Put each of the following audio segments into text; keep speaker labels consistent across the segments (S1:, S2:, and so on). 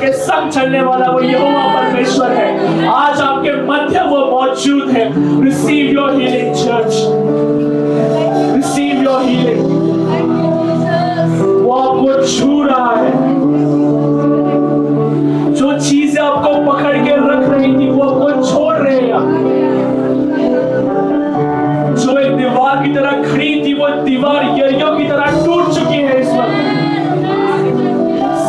S1: हमारे संग चलने वाला वो यहोवा परमेश्वर है। आज आपके मध्य वो मौजूद है। Receive your healing church, receive your healing. वो आपको छू रहा है। जो चीजें आपको पकड़ के रख रही थी वो आपको छोड़ रहे हैं। जो एक दीवार की तरह खड़ी थी वो दीवार यरीहो की तरह टूट चुकी है। इस वक्त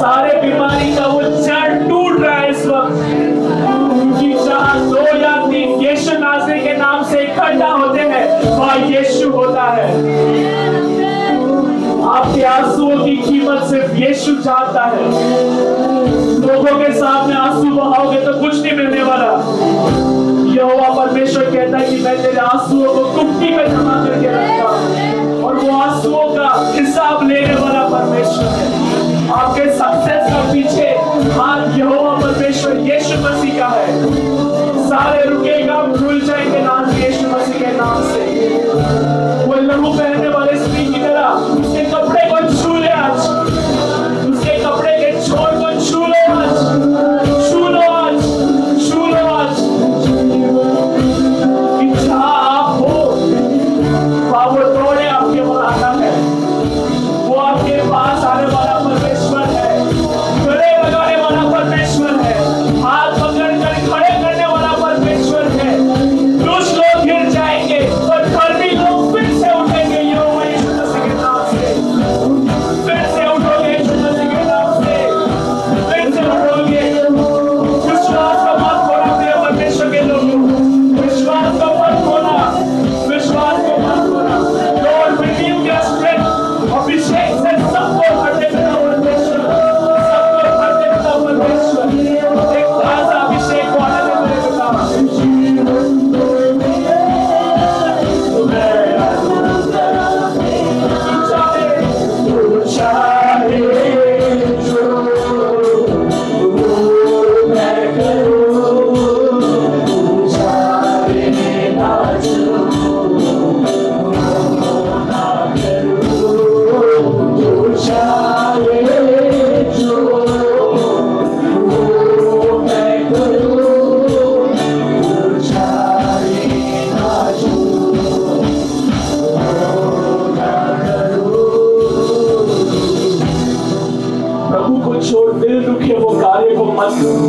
S1: सारे बीमारी का वो जड़ टूट रहा है इस वक्त, क्योंकि जहां 2 या 3 यीशु नासरी के नाम से इकट्ठा होते हैं वहां यीशु होता है। आपके आंसुओं की कीमत सिर्फ यीशु जानता है। लोगों के सामने आंसू बहाओगे तो कुछ नहीं मिलने वाला। यहोवा परमेश्वर कहता है कि मैं तेरे आंसुओं को कुप्पी में जमा करके रखता, और वो आंसुओं का हिसाब लेने वाला परमेश्वर है। आपके सक्सेस का पीछे हाथ यहोवा परमेश्वर यीशु मसीह का है। सारे रुकेगा, भूल जाएंगे नाम यीशु मसीह के नाम से। वो लहू पहनने वाले स्त्री की तरह उसके कपड़े को छू ले आज, उसके कपड़े के छोर को छू लो आज, छू लो आज, छू लो आज। जहां आप हो वहां वो दौड़े आपके पास आता है। वो आपके पास आने वाला परमेश्वर है, गले लगाने वाला परमेश्वर है, हाथ पकड़कर खड़े करने वाला परमेश्वर है। कुछ लोग गिर जाएंगे पर धर्मी लोग फिर से उठेंगे। यहोवा यीशु मसीह के नाम से फिर से उठोगे, यीशु मसीह के नाम से फिर से उठोगे। विश्वास का मत खोना प्रिय परमेश्वर के लोगों, विश्वास का मत खोना, विश्वास का मत खोना। Lord renew your strength. अभिषेक से सबको भर देता परमेश्वर, सबको भर देता परमेश्वर। एक ताजा अभिषेक को आने दे मेरे पिता। प्रभु को छोड़ दिल दुखे वो कार्य को मत करो,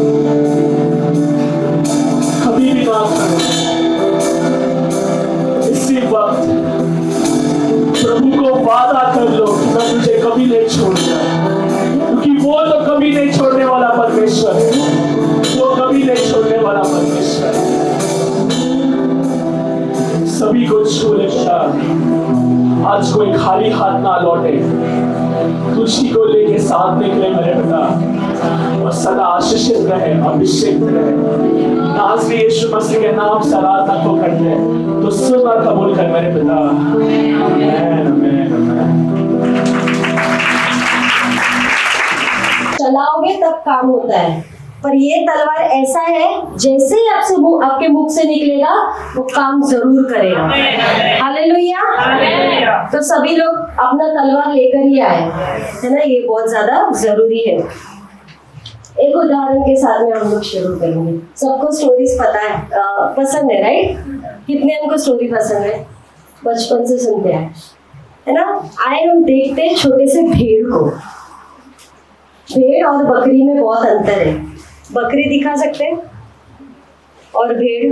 S1: कभी भी ना करो। इसी वक्त प्रभु को वादा कर लो कि मैं तुझे कभी नहीं छोड़ूंगा, क्योंकि वो तो कभी नहीं छोड़ने वाला परमेश्वर है। वो कभी नहीं छोड़ने वाला परमेश्वर है। सभी को छू लेता, आज कोई खाली हाथ ना लौटे। तुझी को लेके साथ निकले मेरे पिता, और सदा आशीषित रहे, अभिषेक रहे। नाज़री यीशु मसीह के नाम से आराधना को करते हैं तो सुन और कबूल कर मेरे पिता। आमीन, आमीन, आमीन।
S2: चलाओगे तब काम होता है, पर ये तलवार ऐसा है जैसे ही आपके मुख से निकलेगा वो काम जरूर करेगा। हालेलुया। तो सभी लोग अपना तलवार लेकर ही आए, है ना, ये बहुत ज्यादा जरूरी है। एक उदाहरण के साथ में हम लोग शुरू करेंगे। सबको स्टोरीज पता है, पसंद है, राइट? कितने हमको स्टोरी पसंद है? बचपन से सुनते हैं, है ना। आए हम देखते हैं छोटे से भेड़ को। भेड़ और बकरी में बहुत अंतर है। बकरी दिखा सकते हैं और भेड़,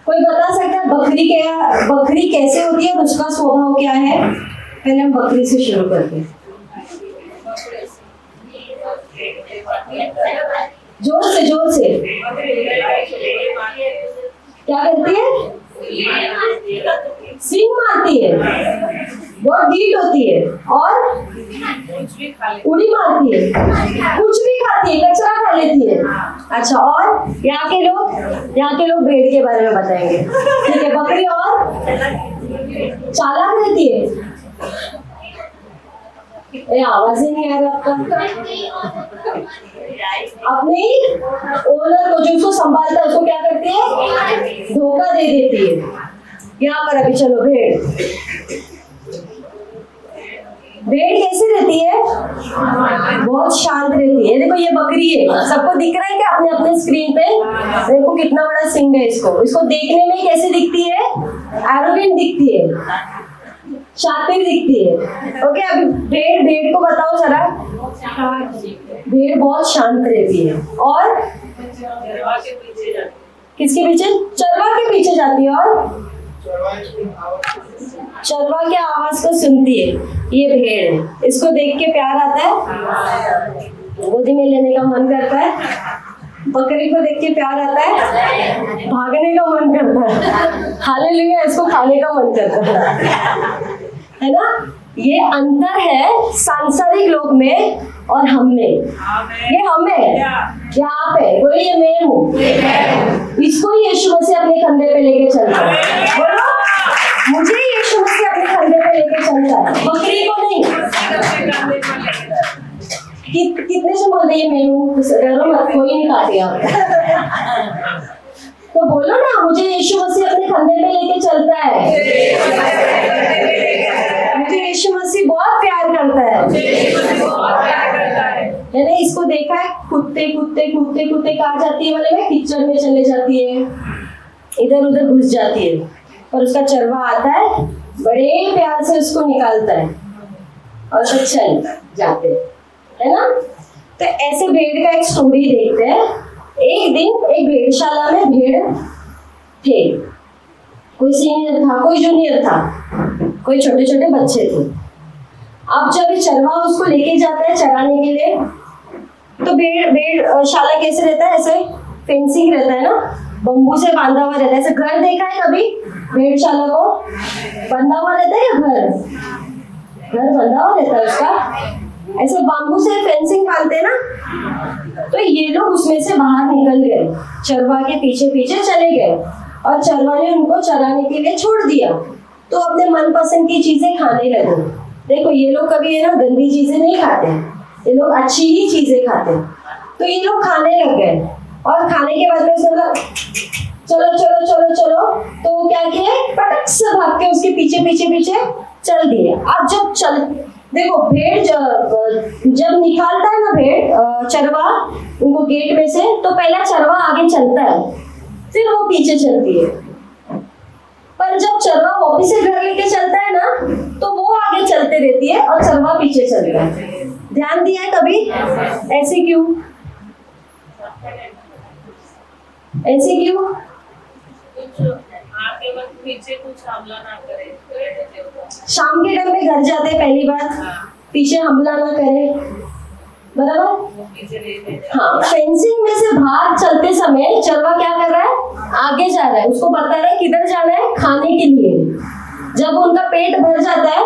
S2: कोई बता सकता है बकरी कैसे होती है और उसका स्वभाव क्या है? पहले हम बकरी से शुरू करते हैं। जोर से क्या करती है? सींग मारती है, बहुत डीट होती है, और उड़ी मारती है, कुछ भी खाती है, कचरा खा लेती है। अच्छा, और यहाँ के लोग भेड़ के बारे में बताएंगे, ठीक है? बकरी और चालाक रहती है। आवाज ही नहीं आ रहा आपका। अपने ओनर को, जो उसको संभालता है, उसको क्या करती है? धोखा दे देती है। यहाँ पर अभी चलो भेड़, भेड़ कैसी रहती है? बहुत शांत रहती है। देखो ये बकरी है, सबको दिख रहा है क्या अपने अपने स्क्रीन पे? देखो कितना बड़ा सींग है इसको देखने में कैसी दिखती है? एरोगेंट दिखती है, शातिर दिखती है। ओके, अभी भेड़ को बताओ जरा। भेड़ बहुत शांत रहती है और किसके पीछे? चरवा के पीछे जाती है और चरवा के आवाज को सुनती है। ये भेड़ है, इसको देख के प्यार आता है, गोदी में लेने का मन करता है। बकरी को देख के प्यार आता है, भागने का मन करता है। हालेलुया, इसको खाने का मन करता है ना? ये अंतर है सांसारिक लोक में और हम में। ये हम है, यहाँ पे बोले ये मैं हूँ। इसको यीशु मसीह अपने कंधे पे लेके चलता है। बोलो, मुझे यीशु मसीह अपने कंधे पे लेके चलता है, बकरी को नहीं। कितने से बोलते ये मैं हूँ? डरो मत, कोई नहीं काटेगा। तो बोलो ना, मुझे यीशु मसीह अपने कंधे पे लेके चलता है। मुझे यीशु मसीह बहुत प्यार करता है। मैंने इसको देखा है, कूदते कहाँ जाती है? बोले मैं किचन में चले जाती है, इधर उधर घुस जाती है, और उसका चरवा आता है, बड़े प्यार से उसको निकालता है और तो चल जाते है ना? तो ऐसे भेड़ का एक स्टोरी देखते हैं। एक दिन एक भेड़शाला में भेड़ थे, कोई सीनियर था, कोई जूनियर था, कोई छोटे छोटे बच्चे थे। अब जब चरवा उसको लेके जाता है चराने के लिए, तो भेड़ शाला कैसे रहता है? ऐसे फेंसिंग रहता है ना, बम्बू से बांधा हुआ रहता है। ऐसे घर देखा है कभी भेड़शाला को? बंधा हुआ रहता है या घर बंधा हुआ रहता है उसका, ऐसे बाम्बू से फेंसिंग बांधते हैं ना। तो ये लोग उसमें से बाहर निकल गए, चरवा के पीछे पीछे चले गए, और चरवा ने उनको चराने के लिए छोड़ दिया। तो अपने मनपसंद की चीजें खाने लगे। देखो ये लोग कभी है ना गंदी चीजें नहीं खाते, ये लोग अच्छी ही चीजें खाते। तो ये लोग खाने लग गए, और खाने के बाद में चलो चलो चलो चलो, तो वो क्या किए? पटक से भाग के उसके पीछे पीछे पीछे चल दिए। अब जब देखो भेड़ जब निकालता है ना भेड़ चरवा उनको गेट में से, तो पहला चरवा आगे चलता है, फिर वो पीछे चलती है। पर जब चरवा वापिस से घर लेके चलता है ना, तो वो आगे चलते रहती है और चरवा पीछे चलता है। ध्यान दिया है कभी? ऐसे क्यों? ऐसे क्यों? पीछे कुछ हमला ना करे। शाम के टाइम में घर जाते पहली बात, पीछे हमला ना करे, बराबर? हाँ, फेंसिंग में से बाहर चलते समय चरवा क्या कर रहा है? आगे जा रहा है, उसको बता रहा है किधर जाना है, खाने के लिए। जब उनका पेट भर जाता है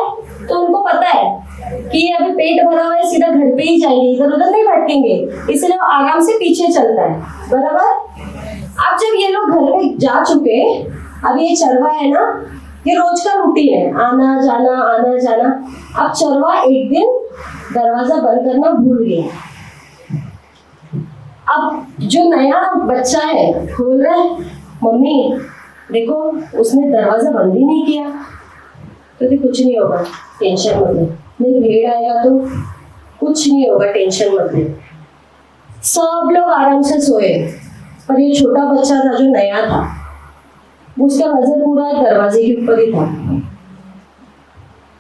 S2: तो उनको पता है कि अभी पेट भरा हुआ है, सीधा घर पे ही जाएंगे, इधर उधर नहीं भटकेंगे, इसलिए वो आराम से पीछे चलता है, बराबर? अब जब ये लोग घर पे जा चुके, अब ये चरवा है ना, ये रोज का रूटीन है, आना जाना। अब चरवा एक दिन दरवाजा बंद करना भूल गया। अब जो नया बच्चा है बोल रहा है, मम्मी देखो उसने दरवाजा बंद ही नहीं किया। तो कुछ नहीं होगा, टेंशन मत ले, नहीं भेड़ आएगा तो कुछ नहीं होगा, टेंशन मत ले। सब लोग आराम से सोए, पर ये छोटा बच्चा था जो नया था, उसका नजर पूरा दरवाजे के ऊपर ही था।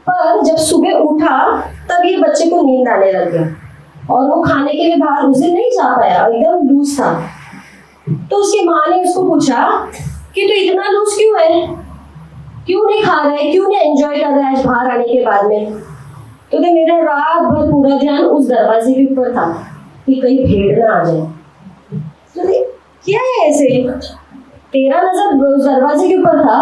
S2: पर जब सुबह उठा तब ये बच्चे को नींद आने लग गया और वो खाने के लिए बाहर उस दिन नहीं जा पाया, एकदम लूज था। तो उसकी माँ ने उसको पूछा कि तू इतना लूज क्यों है, क्यों नहीं खा रहा है, क्यों नहीं एंजॉय कर रहा है बाहर आने के बाद में? तो मेरा रात भर पूरा ध्यान उस दरवाजे के ऊपर था कि कहीं भेड़ ना आ जाए। तो क्या है ऐसे, तेरा नजर उस दरवाजे के ऊपर था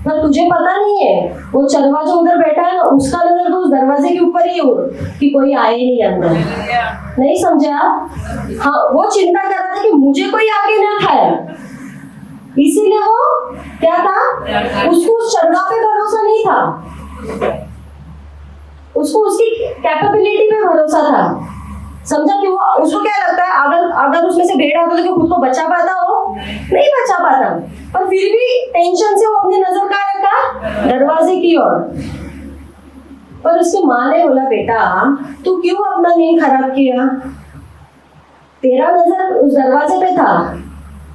S2: पर तुझे पता नहीं है वो चरवा जो उधर बैठा है ना, उसका नजर तो उस दरवाजे के ऊपर ही हो कि कोई आए नहीं अंदर। नहीं समझे आप? हाँ, वो चिंता कर रहा था कि मुझे कोई आके ना खाए, इसीलिए वो क्या था, उसको उस चरवा पे भरोसा नहीं था, उसको उसकी कैपेबिलिटी पे भरोसा था। समझा? कि वो उसको क्या लगता है अगर उसमें से भेड़ आता तो खुद को बचा पाता हो, नहीं बचा पाता, पर फिर भी टेंशन से वो अपनी नजर कहाँ रखा, दरवाजे की ओर। पर उसके माँ ने बोला, बेटा तू क्यों अपना नींद खराब किया? तेरा नजर उस दरवाजे पे था,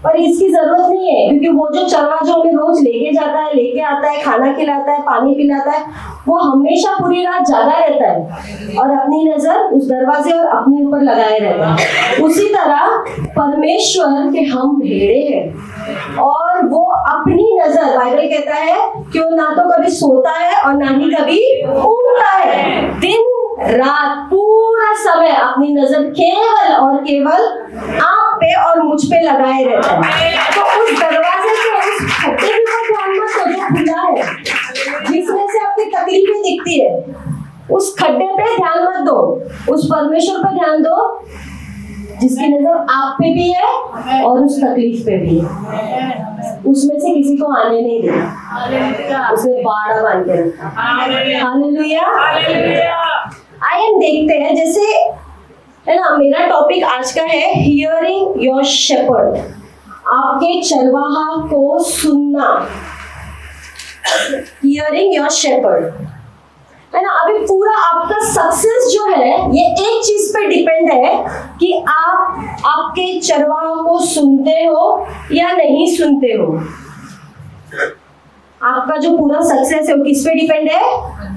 S2: पर इसकी जरूरत नहीं है, क्योंकि वो जो चरवा जो हमें रोज लेके जाता है, लेके आता है, खाना खिलाता है, पानी पिलाता है, वो हमेशा पूरी रात जागा रहता है और अपनी नजर उस दरवाजे और अपने ऊपर लगाए रहता है। उसी तरह परमेश्वर के हम भेड़े हैं और वो अपनी नजर, बाइबल कहता है कि वो ना तो कभी सोता है और ना ही कभी ऊँघता है, दिन रात पूरा समय अपनी नजर केवल और केवल आप पे और मुझ पे लगाए रहता है। तो उस दरवाजे से, उस खड्डे के ऊपर ध्यान मत दो जो खुला है, जिसमें से आपकी तकलीफें दिखती है, उस खड्डे पे ध्यान मत दो, उस परमेश्वर पे ध्यान दो जिसकी नजर आप पे भी है और उस तकलीफ पे भी है। उसमें से किसी को आने नहीं देना, उसने बाड़ा बांध के रखा। हालेलुया। आइए हम देखते हैं, जैसे है ना, मेरा टॉपिक आज का है हियरिंग योर शेपर्ड, आपके चरवाहा को सुनना। हियरिंग योर शेपर्ड, है ना। अभी पूरा आपका सक्सेस जो है ये एक चीज पे डिपेंड है कि आप आपके चरवाहा को सुनते हो या नहीं सुनते हो। आपका जो पूरा सक्सेस है वो किस पे डिपेंड है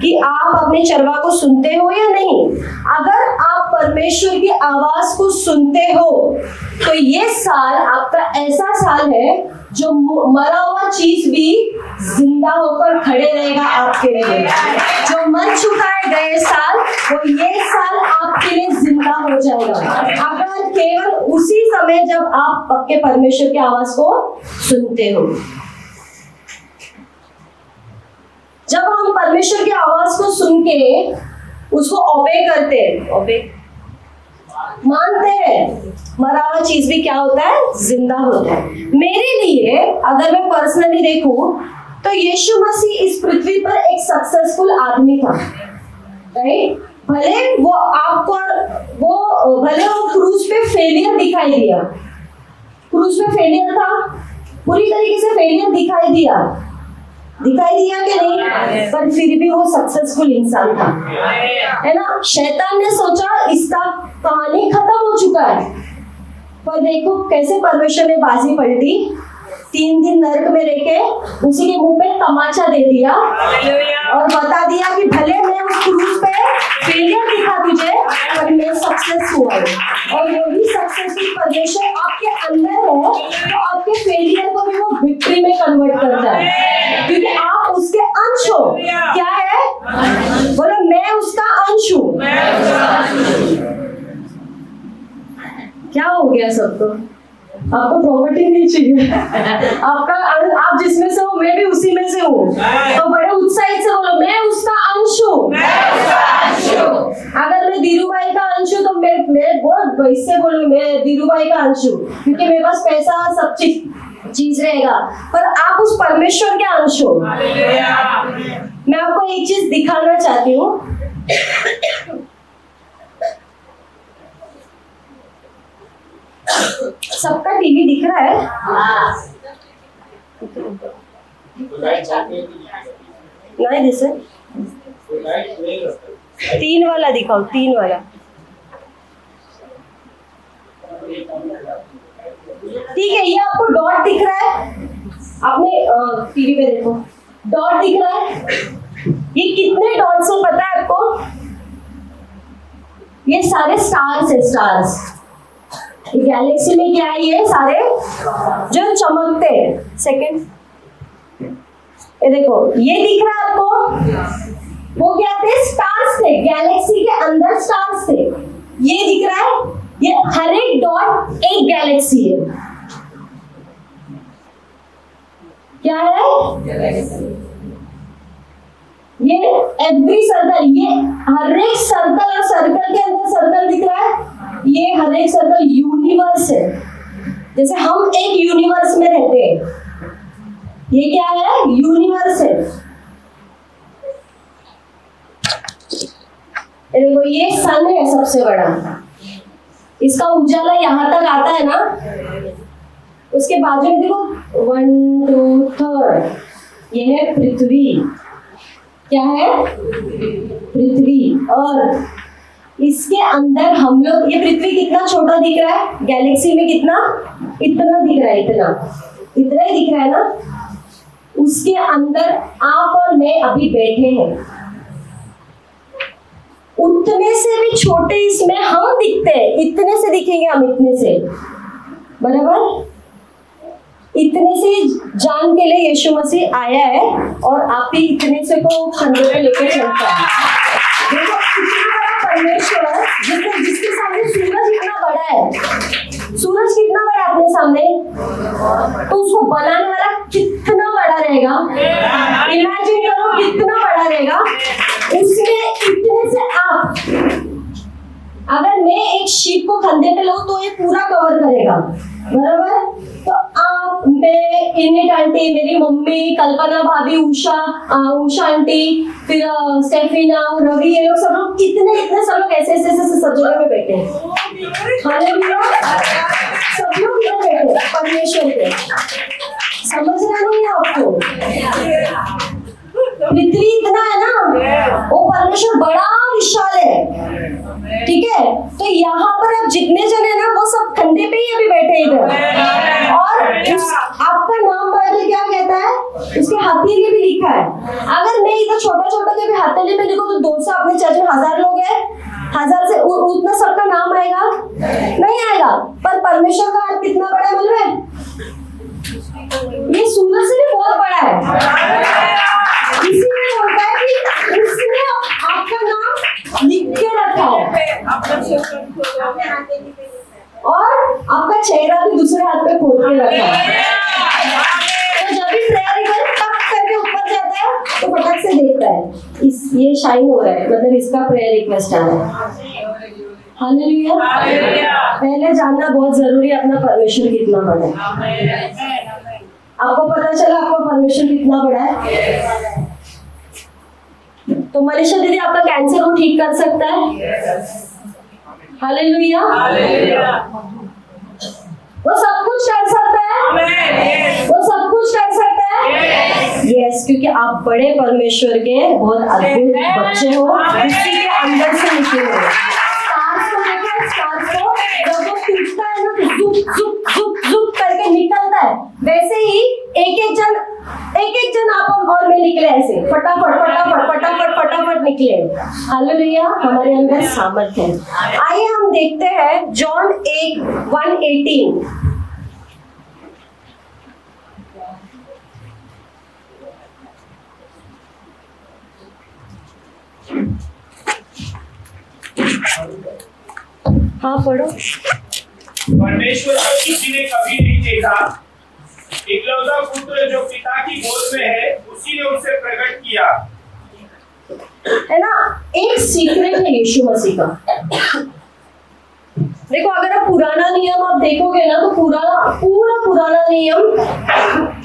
S2: कि आप अपने चरवाहा को सुनते हो या नहीं। अगर आप परमेश्वर की आवाज को सुनते हो तो ये साल आपका ऐसा साल है जो मरा हुआ चीज भी जिंदा होकर खड़े रहेगा आपके लिए। जो मर चुका है गए साल, वो ये साल आपके लिए जिंदा हो जाएगा, अगर केवल उसी समय जब आप आपके परमेश्वर की आवाज को सुनते हो। जब हम परमेश्वर की आवाज को सुन के उसको ओबे करते हैं, ओबे मानते हैं, मरा हुआ चीज भी क्या होता है, जिंदा होता है। मेरे लिए अगर मैं पर्सनली देखूं तो यीशु मसीह इस पृथ्वी पर एक सक्सेसफुल आदमी था, राइट। भले वो आपको भले वो क्रूज पे फेलियर दिखाई दिया, क्रूज पे फेलियर था, पूरी तरीके से फेलियर दिखाई दिया कि नहीं, पर फिर भी वो सक्सेसफुल इंसान था, है ना। शैतान ने सोचा इसका कहानी खत्म हो चुका है, पर देखो कैसे परमेश्वर ने बाजी पलटी। 3 दिन नरक में रह के उसी के मुंह पे तमाचा दे दिया और बता दिया कि भले मैं उस क्रूज पे फेलियर दिखा तुझे, पर मैं सक्सेस हुआ हूं। और वही सक्सेसफुल परमेश्वर आपके अंदर है तो आपके फेलियर को भी वो विक्ट्री में कन्वर्ट करता है, क्योंकि आप उसके अंश हो। क्या है, बोलो मैं उसका अंश हूं। क्या हो गया सबको? आपको प्रॉपर्टी नहीं चाहिए, आपका आप जिसमें से हो मैं भी उसी में से हूँ, तो बड़े उत्साहित से बोलो मैं उसका अंश हूँ। अगर मैं धीरूभाई का अंश हूँ तो मैं बहुत इससे बोलूँ मैं धीरूभाई का अंश हूँ, क्योंकि मेरे पास पैसा सब चीज रहेगा, पर आप उस परमेश्वर के अंश हो। मैं आपको एक चीज दिखाना चाहती हूँ। सबका टीवी दिख रहा है? नहीं दिख रहा। 3 वाला दिखाओ, 3 वाला। ठीक है, ये आपको डॉट दिख रहा है, आपने टीवी पे देखो डॉट दिख रहा है। ये कितने डॉट्स हैं पता है आपको? ये सारे स्टार्स है, स्टार्स। गैलेक्सी में क्या है, ये सारे जो चमकते हैं। सेकंड, ये देखो ये दिख रहा है आपको, वो क्या थे, स्टार्स थे, गैलेक्सी के अंदर स्टार्स थे। ये दिख रहा है, ये हर एक डॉट एक गैलेक्सी है। क्या है, ये एवरी सर्कल, ये हर एक सर्कल और सर्कल के अंदर सर्कल दिख रहा है, ये हर एक सर्कल यूनिवर्स है। जैसे हम एक यूनिवर्स में रहते हैं, ये क्या है, यूनिवर्स है। देखो ये सन है सबसे बड़ा, इसका उजाला यहाँ तक आता है ना, उसके बाजू में देखो 1 2 3, ये है पृथ्वी। क्या है, पृथ्वी, अर्थ, इसके अंदर हम लोग, ये पृथ्वी कितना छोटा दिख रहा है गैलेक्सी में, कितना, इतना दिख रहा है, इतना इतना ही दिख रहा है ना, उसके अंदर आप और मैं अभी बैठे हैं, उतने से भी छोटे इसमें हम दिखते हैं, इतने से दिखेंगे हम, इतने से, बराबर, इतने से जान के लिए यीशु मसीह आया है और आप ही इतने से को कंधे पे लेकर चलता है। देखो कितना बड़ा परमेश्वर, जिसके सामने सूरज इतना बड़ा है, सूरज कितना बड़ा है अपने सामने, तो उसको बनाने वाला कितना बड़ा रहेगा, इमेजिन करो कितना बड़ा रहेगा, उसमें इतने से आप, अगर मैं एक शीप को कंधे पे लूं तो ये पूरा कवर करेगा, बराबर, तो आप, मैं, इनेट आंटी, मेरी मम्मी, कल्पना भाभी, उषा आंटी, फिर स्टेफिना, रवि, ये लोग सब लोग कितने इतने सब लोग ऐसे ऐसे ऐसे सब जगह में बैठे हैं, हालेलुया, सब लोग इधर बैठे हैं परमेश्वर के, समझ रहा नहीं है आपको, पृथ्वी इतना है ना, वो परमेश्वर बड़ा विशाल है, ठीक है, तो यहाँ पर अब जितने जन है ना वो सब कंधे पे ही अभी बैठे इधर, और आपका नाम बाइबल क्या कहता है, उसके हथेली भी लिखा है, अगर मैं इधर छोटा छोटा के भी हथेली पे लिखूं तो 200, अपने चर्च में 1000 लोग हैं, 1000 से उतना सबका नाम आएगा नहीं आएगा, पर परमेश्वर का हाथ कितना बड़ा है मालूम है, ये सूरज से भी बहुत बड़ा है, इसीलिए बोलता है कि उसने आपका नाम लिख के रखा है और आपका चेहरा भी दूसरे हाथ पे खोद के रखा है, तो जब भी प्रेयर इधर टक करके ऊपर जाता है तो फटक से देखता है ये शाइन हो रहा है, मतलब इसका प्रेयर रिक्वेस्ट आ रहा है, हालेलुया। पहले जानना बहुत जरूरी है अपना परमेश्वर कितना बड़ा है, आपको पता चला आपका परमेश्वर कितना बड़ा है, तो मनीषा दीदी आपका कैंसर को ठीक कर सकता है, हालेलुया, वो सब कुछ कर सकता है, वो सब कुछ कर सकता है, यस, क्योंकि आप बड़े परमेश्वर के बहुत अद्भुत बच्चे हो, उसी के अंदर से निकले हो, स्टार्स को देखो, स्टार्स को जब वो टूटता है ना तो जुप जुप जुप जुप करके निकलता है, वैसे ही एक एक जन आप और मैं निकले ऐसे फटाफट फटाफट फटाफट फटाफट निकले, हालेलुया, हमारे अंदर सामर्थ्य है। आइए हम देखते हैं जॉन 1:18, हाँ पढ़ो।
S1: परमेश्वर को किसी ने कभी नहीं देखा, इकलौता पुत्र जो पिता की गोद में है उसी ने उसे प्रकट किया,
S2: है ना, एक सीक्रेट है यीशु मसीह का। देखो अगर आप पुराना नियम आप देखोगे ना तो पूरा पुराना नियम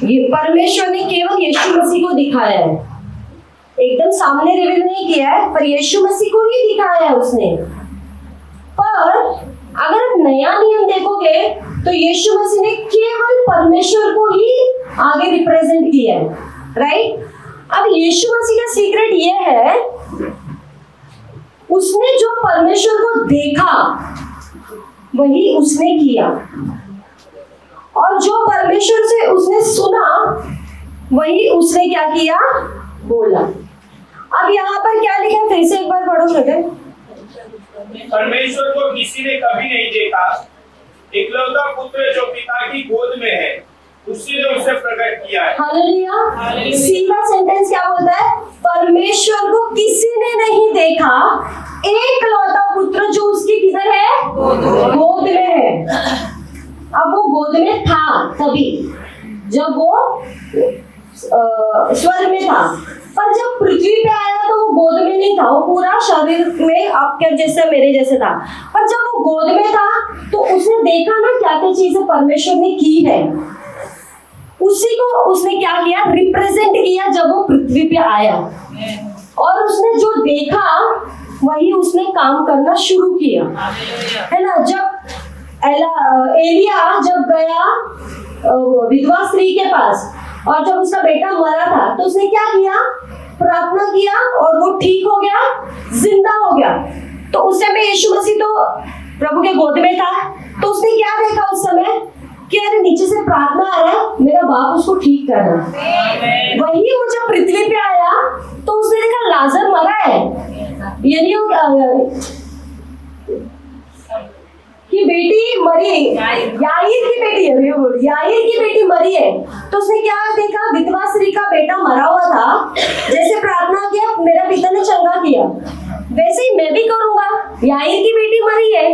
S2: ये परमेश्वर ने केवल यीशु मसीह को दिखाया है, एकदम सामने रिवील नहीं किया है, पर यीशु मसीह को ही दिखाया है उसने। पर अगर आप नया नियम देखोगे तो यीशु मसीह ने केवल परमेश्वर को ही आगे रिप्रेजेंट किया है, राइट। अब यीशु मसीह का सीक्रेट ये है, उसने जो परमेश्वर को देखा वही उसने किया, और जो परमेश्वर से उसने सुना वही उसने क्या किया, बोला। अब यहाँ पर क्या लिखा, फिर से एक बार पढ़ो बेटे।
S1: परमेश्वर को किसी ने कभी नहीं देखा, इकलौता पुत्र जो पिता की गोद में है उसी ने उसे प्रकट किया है,
S2: हालेलुया। सीधा सेंटेंस क्या बोलता है, परमेश्वर को किसी ने नहीं देखा, एकलौता पुत्र जो उसकी किधर है, गोद में है। अब वो गोद में था तभी जब वो स्वर्ग में था, पर जब पृथ्वी पे आया तो वो गोद में नहीं था, वो पूरा शरीर में आपके जैसे मेरे जैसे था। पर जब वो गोद में था तो उसने देखा ना क्या क्या चीजें परमेश्वर ने की है, उसी को उसने क्या किया, रिप्रेजेंट किया जब वो पृथ्वी पे आया, और उसने जो देखा वही उसने काम करना शुरू किया, है ना। जब एलिया जब गया विधवा स्त्री के पास और जब उसका बेटा मरा था तो उसने क्या किया, प्रार्थना किया और वो ठीक हो गया, जिंदा हो गया। तो उस समय यीशु मसीह तो प्रभु के गोद में था, तो उसने क्या देखा उस समय कि अरे नीचे से प्रार्थना आ रहा है, मेरा बाप उसको ठीक कर रहा है। वही वो जब पृथ्वी पे आया तो उसने देखा लाजर मरा है, यानी कि बेटी मरी, याईर की बेटी है, याईर की बेटी मरी है। तो उसने क्या देखा, विधवा स्त्री का बेटा मरा हुआ था, जैसे प्रार्थना किया मेरा पिता ने चंगा किया, वैसे ही मैं भी करूंगा। याईर की बेटी मरी है,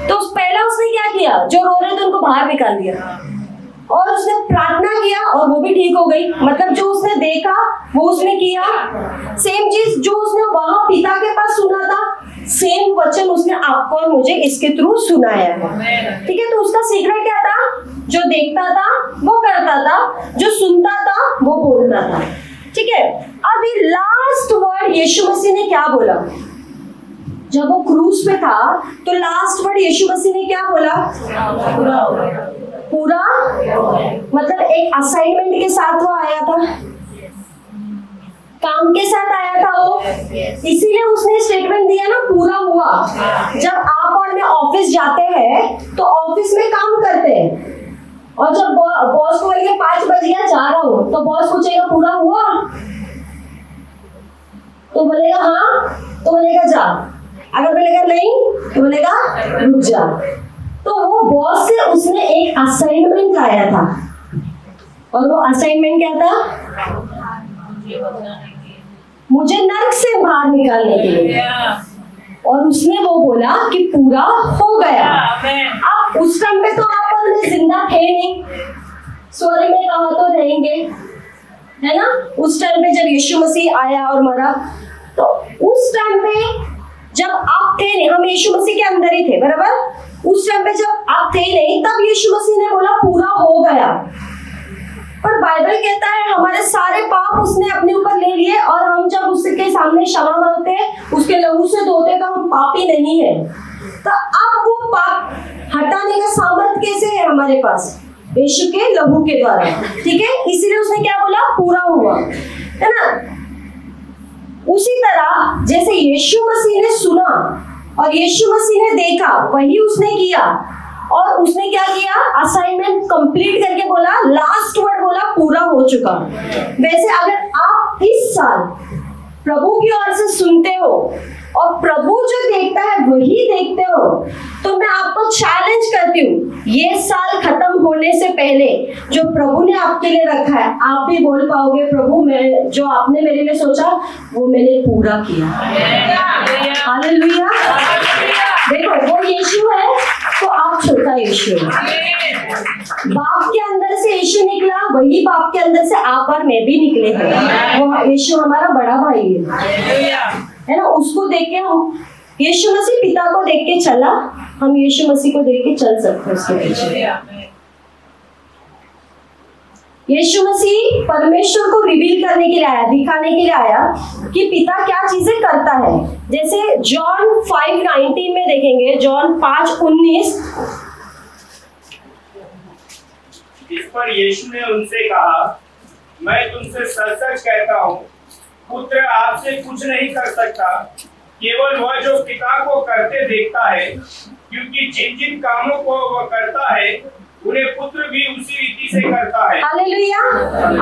S2: तो पहला उसने क्या किया, जो रो रहे थे उनको बाहर निकाल दिया और उसने प्रार्थना किया और वो भी ठीक हो गई। मतलब जो उसने देखा वो उसने किया, सेम चीज जो उसने वहां पिता के पास सुना था, सेम वचन उसने आपको और मुझे इसके थ्रू सुनाया है। ठीक है, तो उसका सीक्रेट क्या था, जो देखता था वो करता था, जो सुनता था वो बोलता था। ठीक है, अभी लास्ट वर्ड यीशु मसीह ने क्या बोला, जब वो क्रूस पे था तो लास्ट वर्ड यीशु मसीह ने क्या बोला, पूरा। मतलब एक असाइनमेंट के साथ वो आया था, काम के साथ आया था वो, इसीलिए उसने स्टेटमेंट दिया ना, पूरा हुआ। जब आप और मैं ऑफिस जाते हैं तो ऑफिस में काम करते हैं, और जब बॉस को बोलेंगे 5 बज गया जा रहा हूं, तो बॉस पूछेगा पूरा हुआ, तो बोलेगा हाँ, तो बोलेगा जा, अगर बोलेगा नहीं तो बोलेगा रुक जा। तो वो बॉस से उसने एक असाइनमेंट लाया था, और वो असाइनमेंट क्या था, मुझे नर्क से बाहर निकालने के लिए, और उसने वो बोला कि पूरा हो गया। अब उस टाइम पे तो आप और मैं जिंदा थे नहीं, स्वर्ग में कहाँ तो रहेंगे, है ना। उस टाइम पे जब यीशु मसीह आया और मरा, तो उस टाइम पे जब आप थे नहीं, हम यीशु मसीह के अंदर ही थे, बराबर। उस टाइम पे जब आप थे नहीं, तब यीशु मसीह ने बोला पूरा हो गया। पर बाइबल कहता है हमारे सारे पाप उसने अपने ऊपर ले लिए, और हम जब उसके सामने क्षमा मांगते हैं, उसके लहू से धोते, तो हम पापी नहीं है। तो अब वो पाप हटाने का सामर्थ कैसे है हमारे पास, यीशु के लहू के द्वारा। ठीक है, इसीलिए उसने क्या बोला, पूरा हुआ, है ना। उसी तरह जैसे यीशु मसीह ने सुना और यीशु मसीह ने देखा, वही उसने किया, और उसने क्या किया, असाइनमेंट कंप्लीट करके बोला, लास्ट वर्ड बोला, पूरा हो चुका। वैसे अगर आप इस साल प्रभु की ओर से सुनते हो और प्रभु जो देखता है वही देखते हो, तो मैं आपको चैलेंज करती हूँ, ये साल खत्म होने से पहले जो प्रभु ने आपके लिए रखा है, आप भी बोल पाओगे, प्रभु मैं जो आपने मेरे लिए सोचा वो मैंने पूरा किया। हालेलुया। देखो वो यीशु है तो आप छोटा यीशु है। बाप के अंदर से यीशु निकला, वही बाप के अंदर से आप और मैं भी निकले हैं। वो यीशु हमारा बड़ा भाई है ना। उसको देख के हम, यीशु मसीह पिता को देख के चला, हम यीशु मसीह को देख के चल सकते हैं उसके पीछे। यीशु मसीह परमेश्वर को रिवील करने के लिए आया, दिखाने के लिए आया कि पिता क्या चीजें करता है। जैसे जॉन 5:19 में देखेंगे, जॉन 5:19।
S1: इस पर यीशु ने उनसे कहा, मैं तुमसे सच सच कहता हूँ, पुत्र आपसे कुछ नहीं कर सकता, केवल वह जो पिता को करते देखता है, क्योंकि जिन जिन कामों को वह करता है उन्हें पुत्र भी उसी रीति से करता है।
S2: हालेलुया।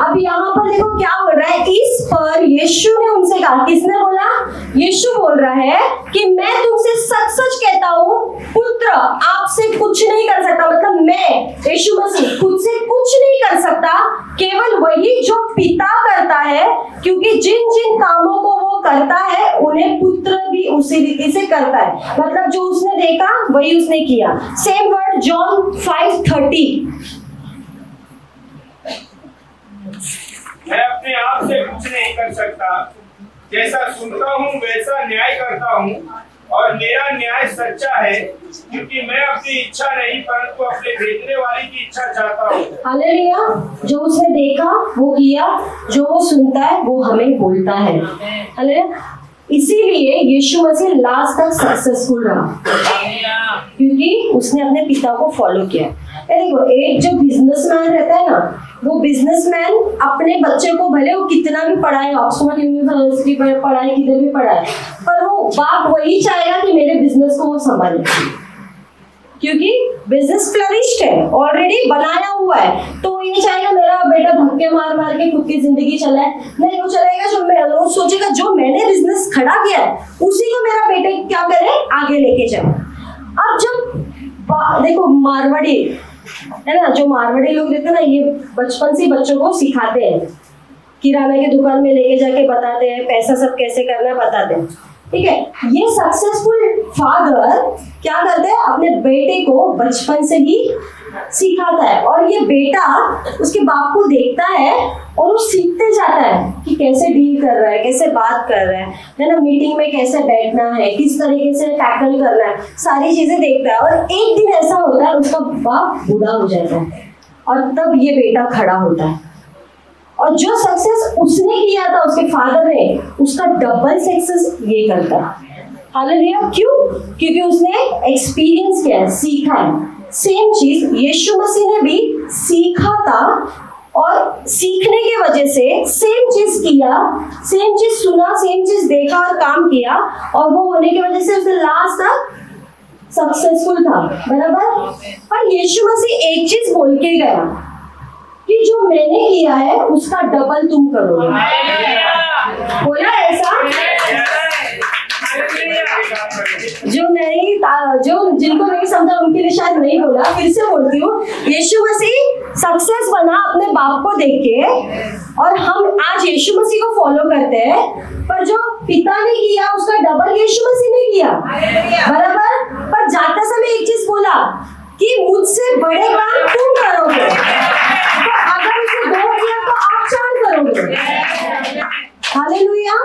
S2: अब यहाँ पर देखो क्या हो रहा है, इस पर यीशु ने उनसे कहा, किसने बोला, यीशु बोल रहा है कि मैं तुमसे सच सच कहता हूँ, पुत्र आपसे कुछ नहीं कर सकता, मतलब मैं यीशु मसीह खुद से कुछ नहीं कर सकता, केवल वही जो पिता करता है, क्योंकि जिन जिन कामों को वो करता है उन्हें पुत्र भी उसी रीति से करता है। मतलब जो उसने देखा वही उसने किया। Same word John 5:30।
S1: मैं अपने आप से कुछ नहीं कर सकता, जैसा सुनता हूँ वैसा न्याय करता हूँ, और मेरा न्याय सच्चा है, क्योंकि मैं अपनी इच्छा नहीं परंतु अपने भेजने वाले की इच्छा चाहता हूँ। हालेलुया।
S2: जो उसने देखा वो किया, जो वो सुनता है वो हमें बोलता है। हालेलुया। इसीलिए यीशु मसीह लास्ट तक सक्सेसफुल रहा, क्योंकि उसने अपने पिता को फॉलो किया। देखो एक जो बिजनेसमैन रहता है ना, वो बिजनेसमैन अपने बच्चे को भले वो कितना भी पढ़ाए, ऑक्सफोर्ड यूनिवर्सिटी में पढ़ाए, किधर भी पढ़ाए, पर वो बाप वही चाहेगा कि मेरे बिजनेस को वो संभाले, क्योंकि बिजनेस फ्लरिश्ड है, ऑलरेडी बनाया हुआ है। तो ये चाहेगा मेरा बेटा धक्के मार मार के खुद की जिंदगी चलाए, नहीं वो चलाएगा जो वो सोचेगा जो मैंने बिजनेस खड़ा किया है उसी को मेरा बेटे क्या करे, आगे लेके जाए। अब जब देखो मारवाड़ी है ना, जो मारवाड़ी लोग रहते हैं ना, ये बचपन से बच्चों को सिखाते हैं, किराना की दुकान में लेके जाके बताते हैं पैसा सब कैसे करना है बताते हैं, ठीक है। ये सक्सेसफुल फादर क्या करते हैं, अपने बेटे को बचपन से ही सिखाता है, और ये बेटा उसके बाप को देखता है और वो सीखते जाता है कि कैसे डील कर रहा है, कैसे बात कर रहा है ना, मीटिंग में कैसे बैठना है, किस तरीके से टैकल करना है, सारी चीजें देखता है। और एक दिन ऐसा होता है उसका बाप बूढ़ा हो जाता है और तब ये बेटा खड़ा होता है, और जो सक्सेस उसने किया था उसके फादर ने, उसका डबल सक्सेस ये करता है। हालेलुया। क्यों? क्योंकि उसने एक्सपीरियंस किया है, सीखा है। सेम चीज यीशु मसीह ने भी सीखा था, और सीखने की वजह से सेम चीज किया, सेम चीज सुना, सेम चीज देखा और काम किया, और वो होने की वजह से उसने लास्ट तक सक्सेसफुल था, बराबर। पर यीशु मसीह एक चीज बोल के गया कि जो मैंने किया है उसका डबल तुम करोगे। बोला ऐसा? जो जिनको नहीं समझा उनके लिए शायद नहीं बोला, फिर से बोलती हूँ। यीशु मसीह सक्सेस बना अपने बाप को देख के, और हम आज यीशु मसीह को फॉलो करते हैं, पर जो पिता ने किया उसका डबल यीशु मसीह ने किया, बराबर। पर जाते समय एक चीज बोला कि मुझसे बड़े काम तुम करोगे, तो अगर उसे 2 किया तो आप 4 करोगे। हालेलुया।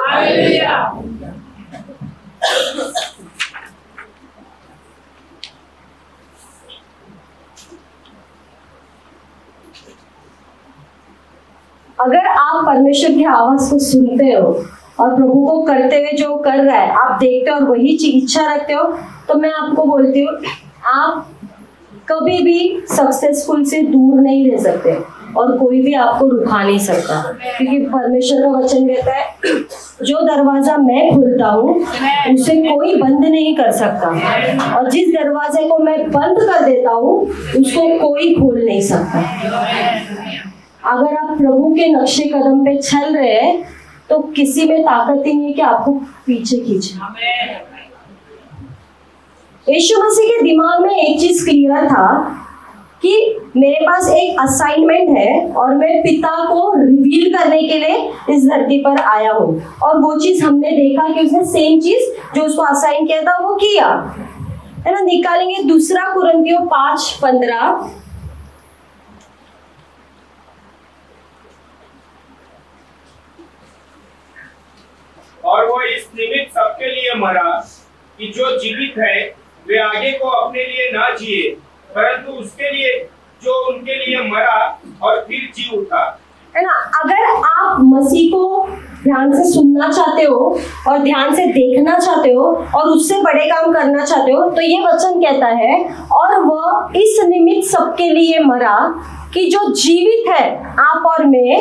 S2: अगर आप परमेश्वर की आवाज को सुनते हो और प्रभु को करते हुए जो कर रहा है आप देखते हो और वही इच्छा रखते हो, तो मैं आपको बोलती हूँ आप कभी भी सक्सेसफुल से दूर नहीं रह सकते, और कोई भी आपको रुका नहीं सकता, क्योंकि परमेश्वर का वचन कहता है जो दरवाजा मैं खोलता हूँ उसे कोई बंद नहीं कर सकता, और जिस दरवाजे को मैं बंद कर देता हूँ उसको कोई खोल नहीं सकता। अगर आप प्रभु के नक्शे कदम पे चल रहे हैं तो किसी में ताकत ही नहीं है कि आपको पीछे खींचे। यीशु मसीह के दिमाग में एक चीज क्लियर था कि मेरे पास एक असाइनमेंट है और मैं पिता को रिवील करने के लिए इस धरती पर आया हूँ, और वो चीज हमने देखा कि उसने सेम चीज जो उसको असाइन किया था वो किया, है ना। निकालेंगे 2 कुरिन्थियों 5:15।
S3: और वो इस निमित्त सबके लिए मरा कि जो जीवित है वे आगे को अपने लिए ना जिए, परंतु उसके लिए जो उनके लिए मरा और फिर जी उठा।
S2: है ना। अगर आप मसीह को ध्यान से सुनना चाहते हो और ध्यान से देखना चाहते हो और उससे बड़े काम करना चाहते हो, तो ये वचन कहता है और वह इस निमित्त सबके लिए मरा कि जो जीवित है, आप और मैं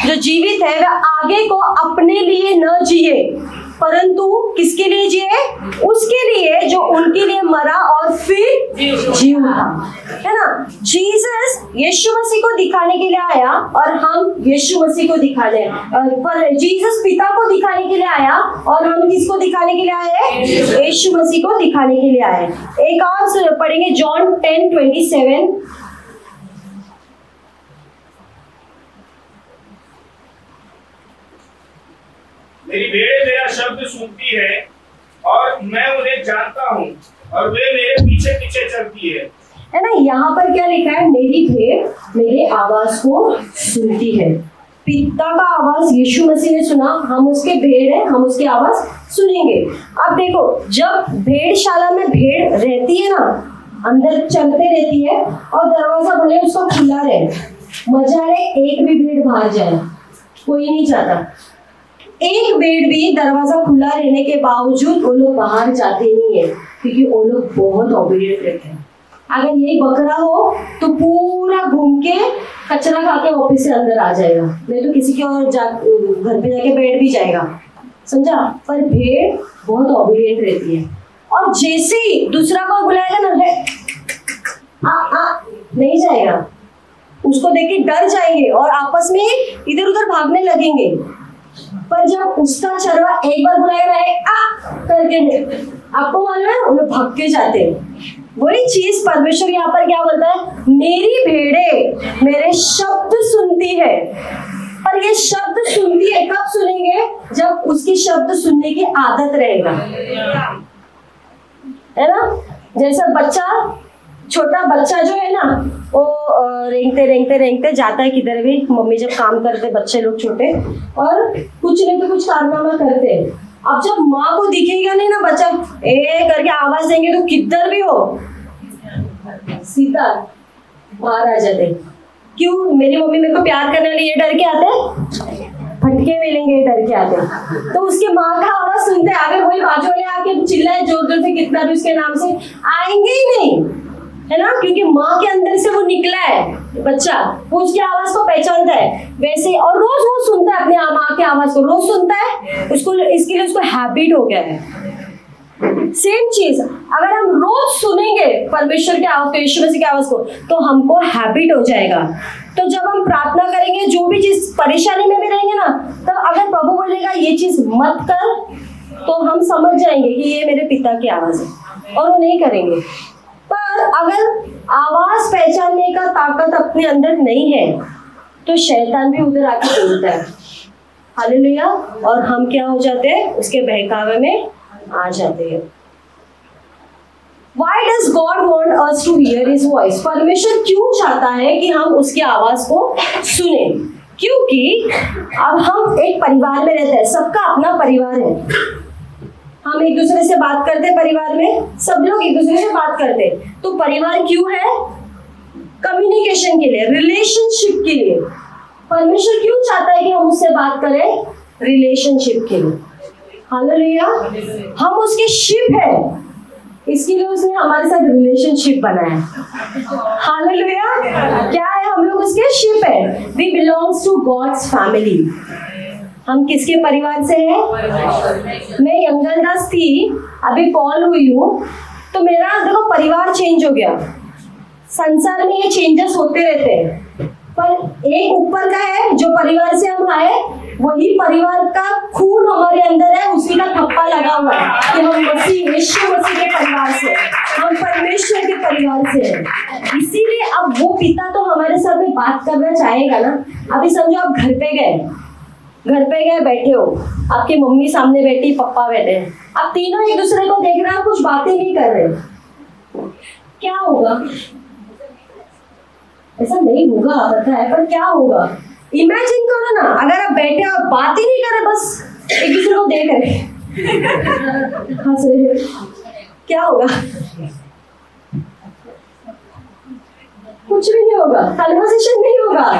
S2: जो जीवित है वह आगे को अपने लिए न जिए, परंतु किसके लिए जिए? उसके लिए जो उनके लिए मरा और फिर जी उठा, है ना। जीसस यीशु मसीह को दिखाने के लिए आया और हम यीशु मसीह को दिखाने, पर जीसस पिता को दिखाने के लिए आया और हम किसको दिखाने के लिए आए? यीशु मसीह को दिखाने के लिए आए। एक और पढ़ेंगे जॉन 10:27।
S3: मेरी भेड़ें मेरा शब्द सुनती है और मैं उन्हें जानता हूँ और वे मेरे पीछे पीछे चलती है
S2: ना। यहाँ पर क्या लिखा है? मेरी भेड़ मेरे आवाज को सुनती है। पिता का आवाज यीशु मसीह ने सुना, हम उसके भेड़ हैं, हम उसकी आवाज सुनेंगे। अब देखो, जब भेड़शाला में भेड़ रहती है ना, अंदर चलते रहती है और दरवाजा भले उसका खुला रहे, मजा रहे, एक भी भेड़ बाहर जाए कोई नहीं चाहता। एक भेड़ भी दरवाजा खुला रहने के बावजूद वो लोग बाहर जाते नहीं है, क्योंकि वो लोग बहुत ओबीडिएंट रहते हैं। अगर यही बकरा हो तो पूरा घूम के कचरा खा के ऑफिस से अंदर आ जाएगा, नहीं तो किसी के और घर पे जाके बैठ भी जाएगा, समझा। पर भेड़ बहुत ऑबिडियंट रहती है, और जैसे ही दूसरा को बुलाएगा ना, नहीं जाएगा, उसको देख के डर जाएंगे और आपस में इधर उधर भागने लगेंगे। पर जब उसका चरवा एक बार बुलाएगा करके, आपको मालूम है उन्हें भाग के जाते हैं। वही चीज परमेश्वर यहाँ पर क्या बोलता है, मेरी भेड़े मेरे शब्द सुनती है। पर ये शब्द सुनती है कब सुनेंगे, जब उसकी शब्द सुनने की आदत रहेगा, है ना। जैसे बच्चा, छोटा बच्चा जो है ना, वो रेंगते रेंगते रेंगते जाता है किधर भी, मम्मी जब काम करते बच्चे लोग छोटे, और कुछ नहीं तो कुछ कारनामा करते हैं। अब जब माँ को दिखेगा नहीं ना बच्चा ए करके आवाज देंगे तो किधर भी हो सीधा बाहर आ जाते। क्यों, मेरी मम्मी मेरे को प्यार करने वाले ये डर के आते, फटके मिलेंगे ये डर के आते। तो उसके माँ का आवाज सुनते, अगर वही बाजू वाले आके चिल्लाए जोर जोर से कितना भी उसके नाम से, आएंगे ही नहीं, है ना, क्योंकि माँ के अंदर से वो निकला है बच्चा, वो उसकी आवाज को पहचानता है। वैसे और रोज वो सुनता है अपनी माँ की आवाज को, रोज सुनता है उसको, इसके लिए उसको हैबिट हो गया है। सेम चीज अगर हम रोज सुनेंगे परमेश्वर की आवाज को, यीशु मसीह की आवाज को, तो हमको हैबिट हो जाएगा। तो जब हम प्रार्थना करेंगे, जो भी चीज परेशानी में भी रहेंगे ना, तब अगर प्रभु बोलेगा ये चीज मत कर, तो हम समझ जाएंगे कि ये मेरे पिता की आवाज है, और वो नहीं करेंगे। पर अगर आवाज पहचानने का ताकत अपने अंदर नहीं है, तो शैतान भी उधर आके बोलता है, हालेलुया, और हम क्या हो जाते हैं, उसके बहकावे में आ जाते हैं। Why does God want us to hear His voice? परमेश्वर क्यों चाहता है कि हम उसकी आवाज को सुने? क्योंकि अब हम एक परिवार में रहते हैं, सबका अपना परिवार है, हम एक दूसरे से बात करते हैं, परिवार में सब लोग एक दूसरे से बात करते हैं। तो परिवार क्यों है? कम्युनिकेशन के लिए, रिलेशनशिप के लिए। परमेश्वर क्यों चाहता है कि हम उससे बात करें? रिलेशनशिप के लिए। हालेलुया, हम उसके शिप है, इसके लिए उसने हमारे साथ रिलेशनशिप बनाया। हालेलुया, क्या है, हम लोग उसके शिप है। We belongs to God's family. हम किसके परिवार से हैं? मैं यंगर दास थी, अभी कॉल हुई हूँ, तो मेरा देखो परिवार चेंज हो गया। संसार में ये चेंजेस होते रहते हैं, पर एक ऊपर का है जो परिवार से हम आए, वही परिवार का खून हमारे अंदर है, उसी का थप्पा लगा हुआ है कि हम मसीह, यीशु मसीह के परिवार से, हम परमेश्वर के परिवार से हैं। इसीलिए अब वो पिता तो हमारे साथ में बात करना चाहेगा ना। अभी समझो आप घर पे गए बैठे हो, आपकी मम्मी सामने बैठी, पापा बैठे हैं, आप तीनों एक दूसरे को देख रहे हो, कुछ बातें नहीं कर रहे, क्या होगा? ऐसा नहीं होगा, पता है, पर क्या होगा? इमेजिन करो ना, अगर आप बैठे और बात ही नहीं कर रहे, बस एक दूसरे को देख रहे, हंस रहे, क्या होगा? कुछ भी नहीं होगा, कन्वर्सेशन नहीं होगा।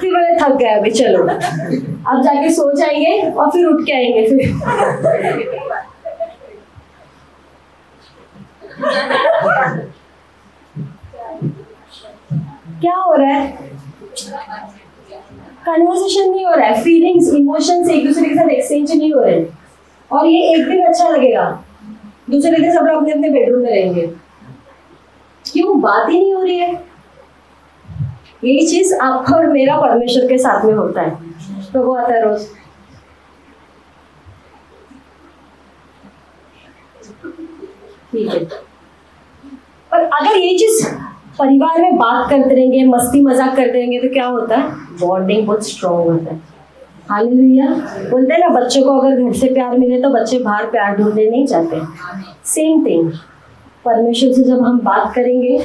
S2: फिर मैंने थक गया, अभी चलो अब जाके सो जाएंगे और फिर उठ के आएंगे। फिर क्या हो रहा है? कन्वर्सेशन नहीं हो रहा है, फीलिंग्स, इमोशंस एक दूसरे के साथ एक्सचेंज नहीं हो रहे हैं। और ये एक दिन अच्छा लगेगा, दूसरे दिन सब लोग अपने अपने बेडरूम में रहेंगे। क्यों? बात ही नहीं हो रही है। यही चीज आपका और मेरा परमेश्वर के साथ में होता है। प्रभु आता है रोज, ठीक है, पर अगर ये चीज परिवार में बात करते रहेंगे, मस्ती मजाक करते रहेंगे, तो क्या होता है? बॉन्डिंग बहुत स्ट्रॉन्ग होता है। हालेलुया, बोलते हैं ना, बच्चों को अगर घर से प्यार मिले तो बच्चे बाहर प्यार ढूंढने नहीं जाते। सेम थिंग, परमेश्वर से जब हम बात करेंगे,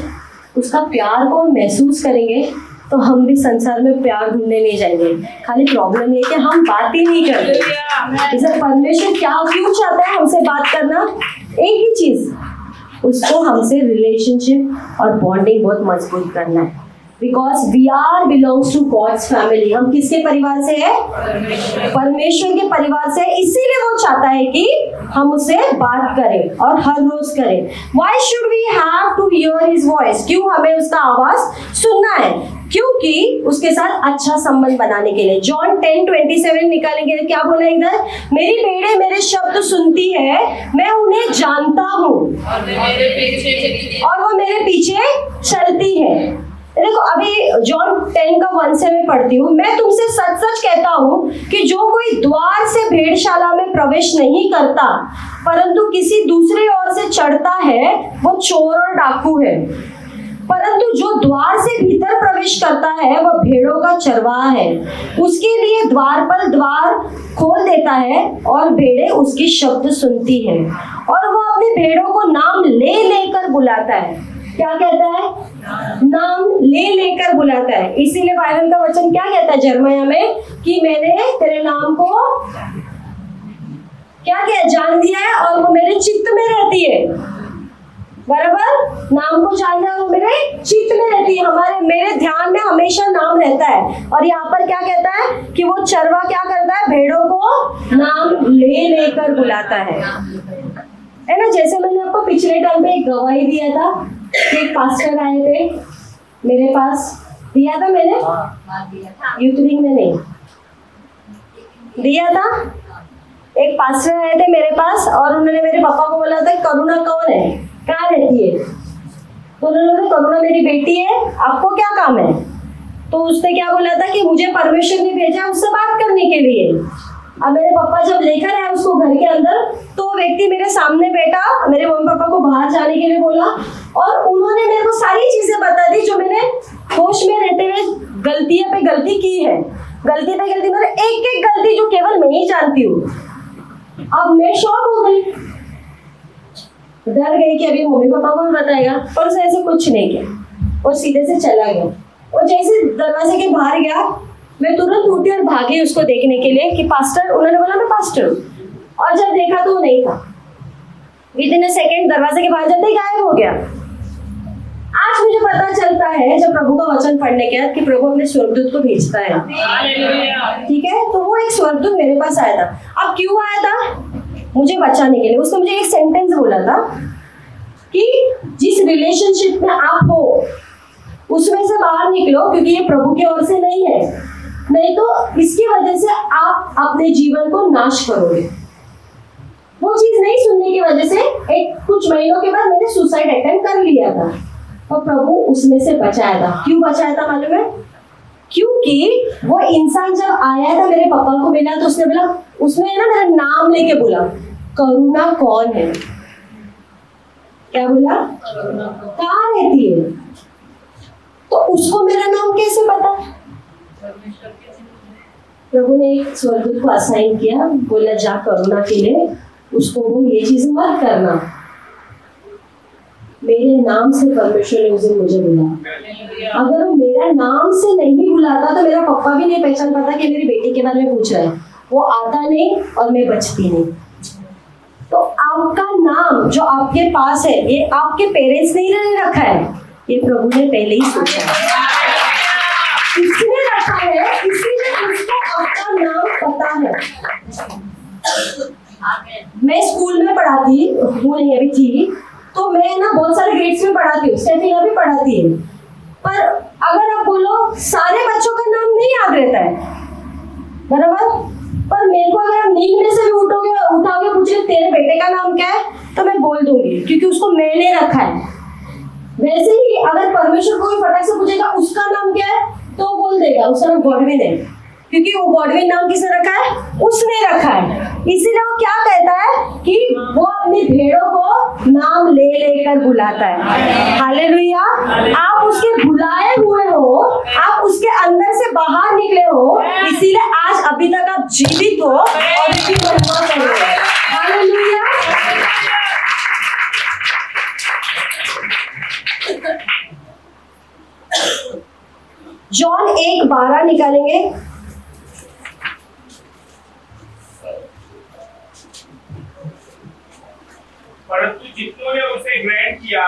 S2: उसका प्यार को महसूस करेंगे, तो हम भी संसार में प्यार ढूंढने नहीं जाएंगे। खाली प्रॉब्लम ये कि हम बात ही नहीं करते। जैसे परमेश्वर क्यों चाहता है हमसे बात करना? एक ही चीज, उसको हमसे रिलेशनशिप और बॉन्डिंग बहुत मजबूत करना है। Because we are belongs to God's family. हम किसके परिवार से है? परमेश्वर के परिवार से। इसीलिए वो चाहता है कि हम उससे बात करें और हर रोज करें। Why should we have to hear his voice? क्यों हमें उसका आवाज सुनना है? क्योंकि उसके साथ अच्छा संबंध बनाने के लिए। जॉन 10:27 निकालेंगे, क्या बोला इधर? मेरी भेड़ें मेरे शब्द सुनती है, मैं उन्हें जानता हूँ और वो मेरे पीछे चलती है। देखो अभी जॉन 10 का 1 से मैं पढ़ती हूँ। मैं तुमसे सच सच कहता हूँ कि जो कोई द्वार से भेड़शाला में प्रवेश नहीं करता परंतु किसी दूसरे ओर से चढ़ता है, वो चोर और डाकू है। परंतु जो द्वार से भीतर प्रवेश करता है वह भेड़ों का चरवाहा है। उसके लिए द्वार पर द्वार खोल देता है और भेड़ें उसकी शब्द सुनती है और वह अपनी भेड़ों को नाम ले लेकर बुलाता है। क्या कहता है? नाम ले लेकर बुलाता है। इसीलिए बाइबल का वचन क्या कहता है यिर्मयाह में कि मैंने तेरे नाम को क्या किया? जान दिया है और वो मेरे चित्त में रहती है। बराबर, नाम को जानना वो मेरे चित्त में रहती है, मेरे ध्यान में हमेशा नाम रहता है। और यहाँ पर क्या कहता है कि वो चरवा क्या करता है? भेड़ों को नाम ले लेकर बुलाता है ना। जैसे मैंने आपको पिछले टाइम पे एक गवाही दिया था कि एक पास्टर आए थे मेरे पास, दिया था मैंने यूथ विंग में, नहीं दिया था। एक पास्टर आए थे मेरे पास और उन्होंने मेरे पापा को बोला था करुणा कौन है, कहाँ रहती है? तो उन्होंने बोला करुणा मेरी बेटी है, आपको क्या काम है? तो उसने क्या बोला था कि मुझे परमेश्वर ने भेजा उससे बात करने के लिए। अब मेरे पापा जब लेकर आए उसको घर के अंदर, तो वो व्यक्ति मेरे सामने बैठा, मेरे मम्मी पापा को बाहर जाने के लिए बोला और उन्होंने मेरे को सारी चीजें बता दी जो मैंने होश में रहते हुए गलतियां पे गलती की है। गलती पे गलती मतलब एक एक गलती जो केवल मैं ही जानती हूँ। अब मैं शॉक हो गई, डर गई कि अभी मम्मी पापा को भी बताएगा, पर उसने ऐसे कुछ नहीं किया और सीधे से चला गया। और जैसे दरवाजे के बाहर गया मैं तुरंत उठी और भागी उसको देखने के लिए कि पास्टर, उन्होंने बोला मैं पास्टर हूँ। और जब देखा तो वो नहीं था। विदिन अ सेकेंड दरवाजे के बाहर जाते ही गायब हो गया। आज मुझे पता चलता है जब प्रभु का वचन पढ़ने के बाद कि प्रभु अपने स्वर्गदूत को भेजता है। ठीक है, तो वो एक स्वर्गदूत मेरे पास आया था। अब क्यों आया था? मुझे बचाने के लिए। उसने मुझे एक सेंटेंस बोला था कि जिस रिलेशनशिप में आप हो उसमें से बाहर निकलो, क्योंकि ये प्रभु की ओर से नहीं है, नहीं तो इसकी वजह से आप अपने जीवन को नाश करोगे। वो चीज नहीं सुनने की वजह से एक कुछ महीनों के बाद मैंने सुसाइड अटेम्प्ट कर लिया था और प्रभु उसमें से बचाया था। क्यों बचाया था मालूम है? क्योंकि वो इंसान जब आया था मेरे पापा को मिला तो उसने बोला, उसने ना मेरा नाम लेके बोला करुणा कौन है? क्या बोला? कहाँ रहती है? तो उसको मेरा नाम कैसे पता? प्रभु ने एक स्वर्गदूत को असाइन किया, बोला जा करुणा के लिए उसको बोल ये चीज मत करना। मेरे नाम से परमेश्वर ने उस दिन मुझे बुलाया। अगर वो मेरा नाम से नहीं बुलाता तो मेरा पापा भी नहीं पहचान पाता कि मेरी बेटी के बारे में पूछ रहा है। वो आता नहीं और मैं बचती नहीं। तो आपका नाम जो आपके पास है ये आपके पेरेंट्स ने नहीं रखा है, ये प्रभु ने पहले ही सोचा है। इसने रखा है, इसीलिए उसको आपका नाम पता है। मैं स्कूल में पढ़ाती हूँ, नहीं अभी थी, तो मैं ना बहुत सारे ग्रेड्स में पढ़ाती हूँ, स्टेफिला भी पढ़ाती है। पर अगर आप बोलो सारे बच्चों का नाम नहीं याद रहता है, बराबर। पर मेरे को अगर आप नींद में से भी उठाओगे पूछे तेरे बेटे का नाम क्या है, तो मैं बोल दूंगी क्योंकि उसको मैंने रखा है। वैसे ही अगर परमेश्वर को भी फटाक से पूछेगा उसका नाम क्या है तो बोल देगा उसका नाम गॉडविन है, क्योंकि वो गॉडविन नाम किसने रखा है? उसने रखा है। इसीलिए वो क्या कहता है कि वो अपनी भेड़ों को नाम ले लेकर बुलाता है। हालेलुया। आप उसके बुलाए हुए हो, आप उसके अंदर से बाहर निकले हो, इसीलिए आज अभी तक आप जीवित हो और उसकी महिमा कर रहे हो। हालेलुया। जॉन 1:12 निकालेंगे।
S3: परंतु जितनों ने उसे ग्रहण किया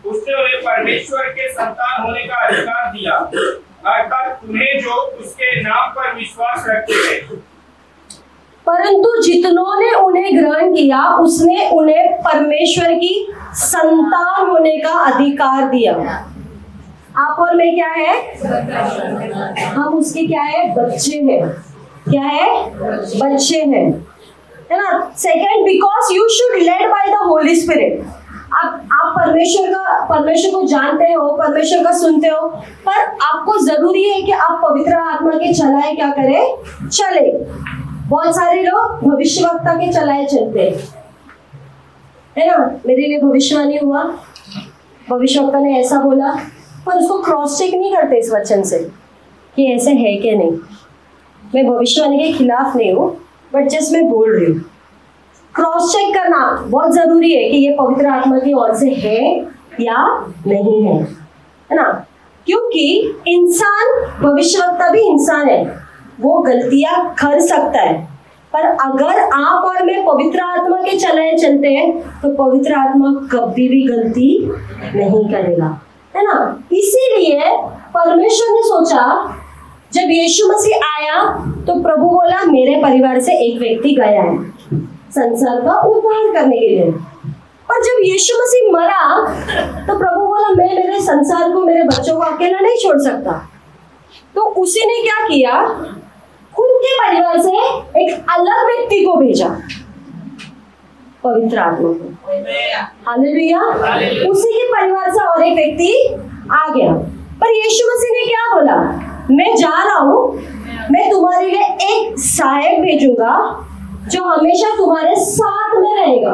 S3: उसने उन्हें परमेश्वर के संतान होने का अधिकार दिया, अर्थात उन्हें जो उसके नाम पर विश्वास रखते हैं।
S2: परंतु जितनों ने उन्हें ग्रहण किया उसने उन्हें परमेश्वर की संतान होने का अधिकार दिया। आप और मैं क्या है? हम उसके क्या है? बच्चे हैं। क्या है? बच्चे हैं, है ना। Second, because you should led by the Holi spirit. आप परमेश्वर को जानते हो, परमेश्वर का सुनते हो, पर आपको जरूरी है कि आप पवित्र आत्मा के चलाए क्या करें? चले। बहुत सारे लोग भविष्यवक्ता के चलाए चलते हैं, है ना। मेरे लिए भविष्यवाणी हुआ, भविष्यवक्ता ने ऐसा बोला, पर उसको क्रॉस चेक नहीं करते इस वचन से कि ऐसे है कि नहीं। मैं भविष्यवाणी के खिलाफ नहीं हूँ, बट जस्ट मैं बोल रही हूँ। क्रॉस चेक करना बहुत जरूरी है कि ये पवित्र आत्मा की ओर से है या नहीं है ना। क्योंकि इंसान, भविष्यवक्ता भी इंसान है, वो गलतियां कर सकता है, पर अगर आप और मैं पवित्र आत्मा के चलाए चलते हैं तो पवित्र आत्मा कभी भी गलती नहीं करेगा, है ना। इसीलिए परमेश्वर ने सोचा, जब यीशु मसीह आया तो प्रभु बोला मेरे परिवार से एक व्यक्ति गया है संसार का उद्धार करने के लिए। और जब यीशु मसीह मरा तो प्रभु बोला मैं मेरे संसार को, मेरे बच्चों को अकेला नहीं छोड़ सकता। तो उसी ने क्या किया? खुद के परिवार से एक अलग व्यक्ति को भेजा, पवित्र आत्मा को। हालेलुया। उसी के परिवार से और एक व्यक्ति आ गया। पर यीशु मसीह ने क्या बोला? मैं जा रहा हूं, मैं तुम्हारे लिए एक सहायक भेजूंगा जो हमेशा तुम्हारे साथ में रहेगा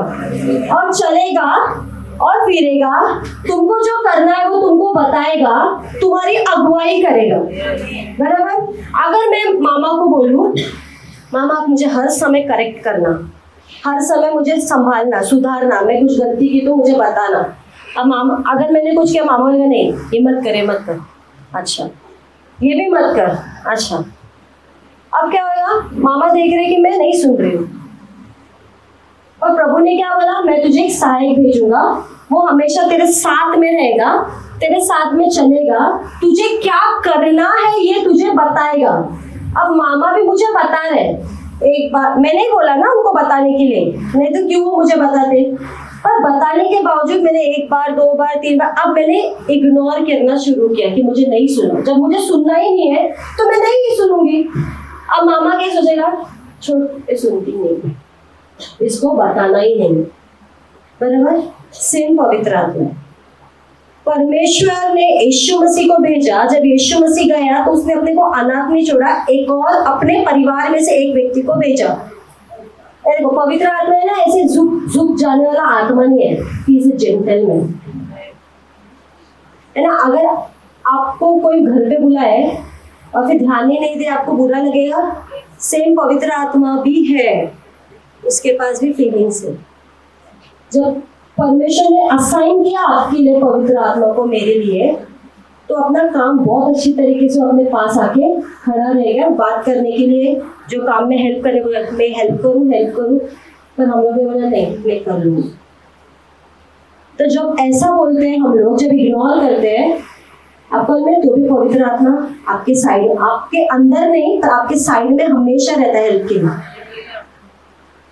S2: और चलेगा और फिरेगा, तुमको जो करना है वो तुमको बताएगा, तुम्हारी अगुवाई करेगा। बराबर। अगर मैं मामा को बोलूं, मामा आप मुझे हर समय करेक्ट करना, हर समय मुझे संभालना, सुधारना, मैं कुछ गलती की तो मुझे बताना। अब मामा, अगर मैंने कुछ किया, मामा बोलेगा नहीं ये मत करे, मत कर, अच्छा ये भी मत कर, अच्छा। अब क्या होगा? मामा देख रहे कि मैं नहीं सुन रही हूँ, और प्रभु ने क्या बोला? मैं तुझे एक सहायक भेजूंगा, वो हमेशा तेरे साथ में रहेगा, तेरे साथ में चलेगा, तुझे क्या करना है ये तुझे बताएगा। अब मामा भी मुझे बता रहे, एक बार मैं नहीं बोला ना उनको बताने के लिए, नहीं तो क्यों वो मुझे बताते, पर बताने के बावजूद मैंने एक बार, दो बार, तीन बार, अब मैंने इग्नोर करना शुरू किया कि मुझे नहीं सुनना। जब मुझे सुनना ही नहीं है तो मैं नहीं सुनूंगी। अब मामा क्या सोचेगा? छोड़, सुनती नहीं, इसको बताना ही नहीं। बराबर। सेम पवित्र आत्मा, परमेश्वर ने यीशु मसीह को भेजा। जब यीशु मसीह गया तो उसने अपने को अनाथ नहीं छोड़ा, एक और अपने परिवार में से एक व्यक्ति को भेजा। देखो पवित्र आत्मा है ना, ऐसे झुक जाने वाला आत्मा नहीं है, ही इज अ जेंटलमैन, है ना। अगर आपको कोई घर पे बुलाए और फिर ध्यान ही नहीं दे, आपको बुरा लगेगा। सेम पवित्र आत्मा भी है, उसके पास भी फीलिंग्स है। जब परमेश्वर ने असाइन किया आपके लिए पवित्र आत्मा को, मेरे लिए, तो अपना काम बहुत अच्छी तरीके से अपने पास आके खड़ा रहेगा बात करने के लिए, जो काम में हेल्प करने को मैं हेल्प करूं, पर हम लोग ने बोला नहीं मैं कर लूंगी। तो जब ऐसा बोलते हैं हम लोग, जब इग्नोर करते हैं अकल में, तो भी पवित्र आत्मा आपके साइड, आपके अंदर नहीं पर आपके साइड में हमेशा रहता है हेल्प के लिए।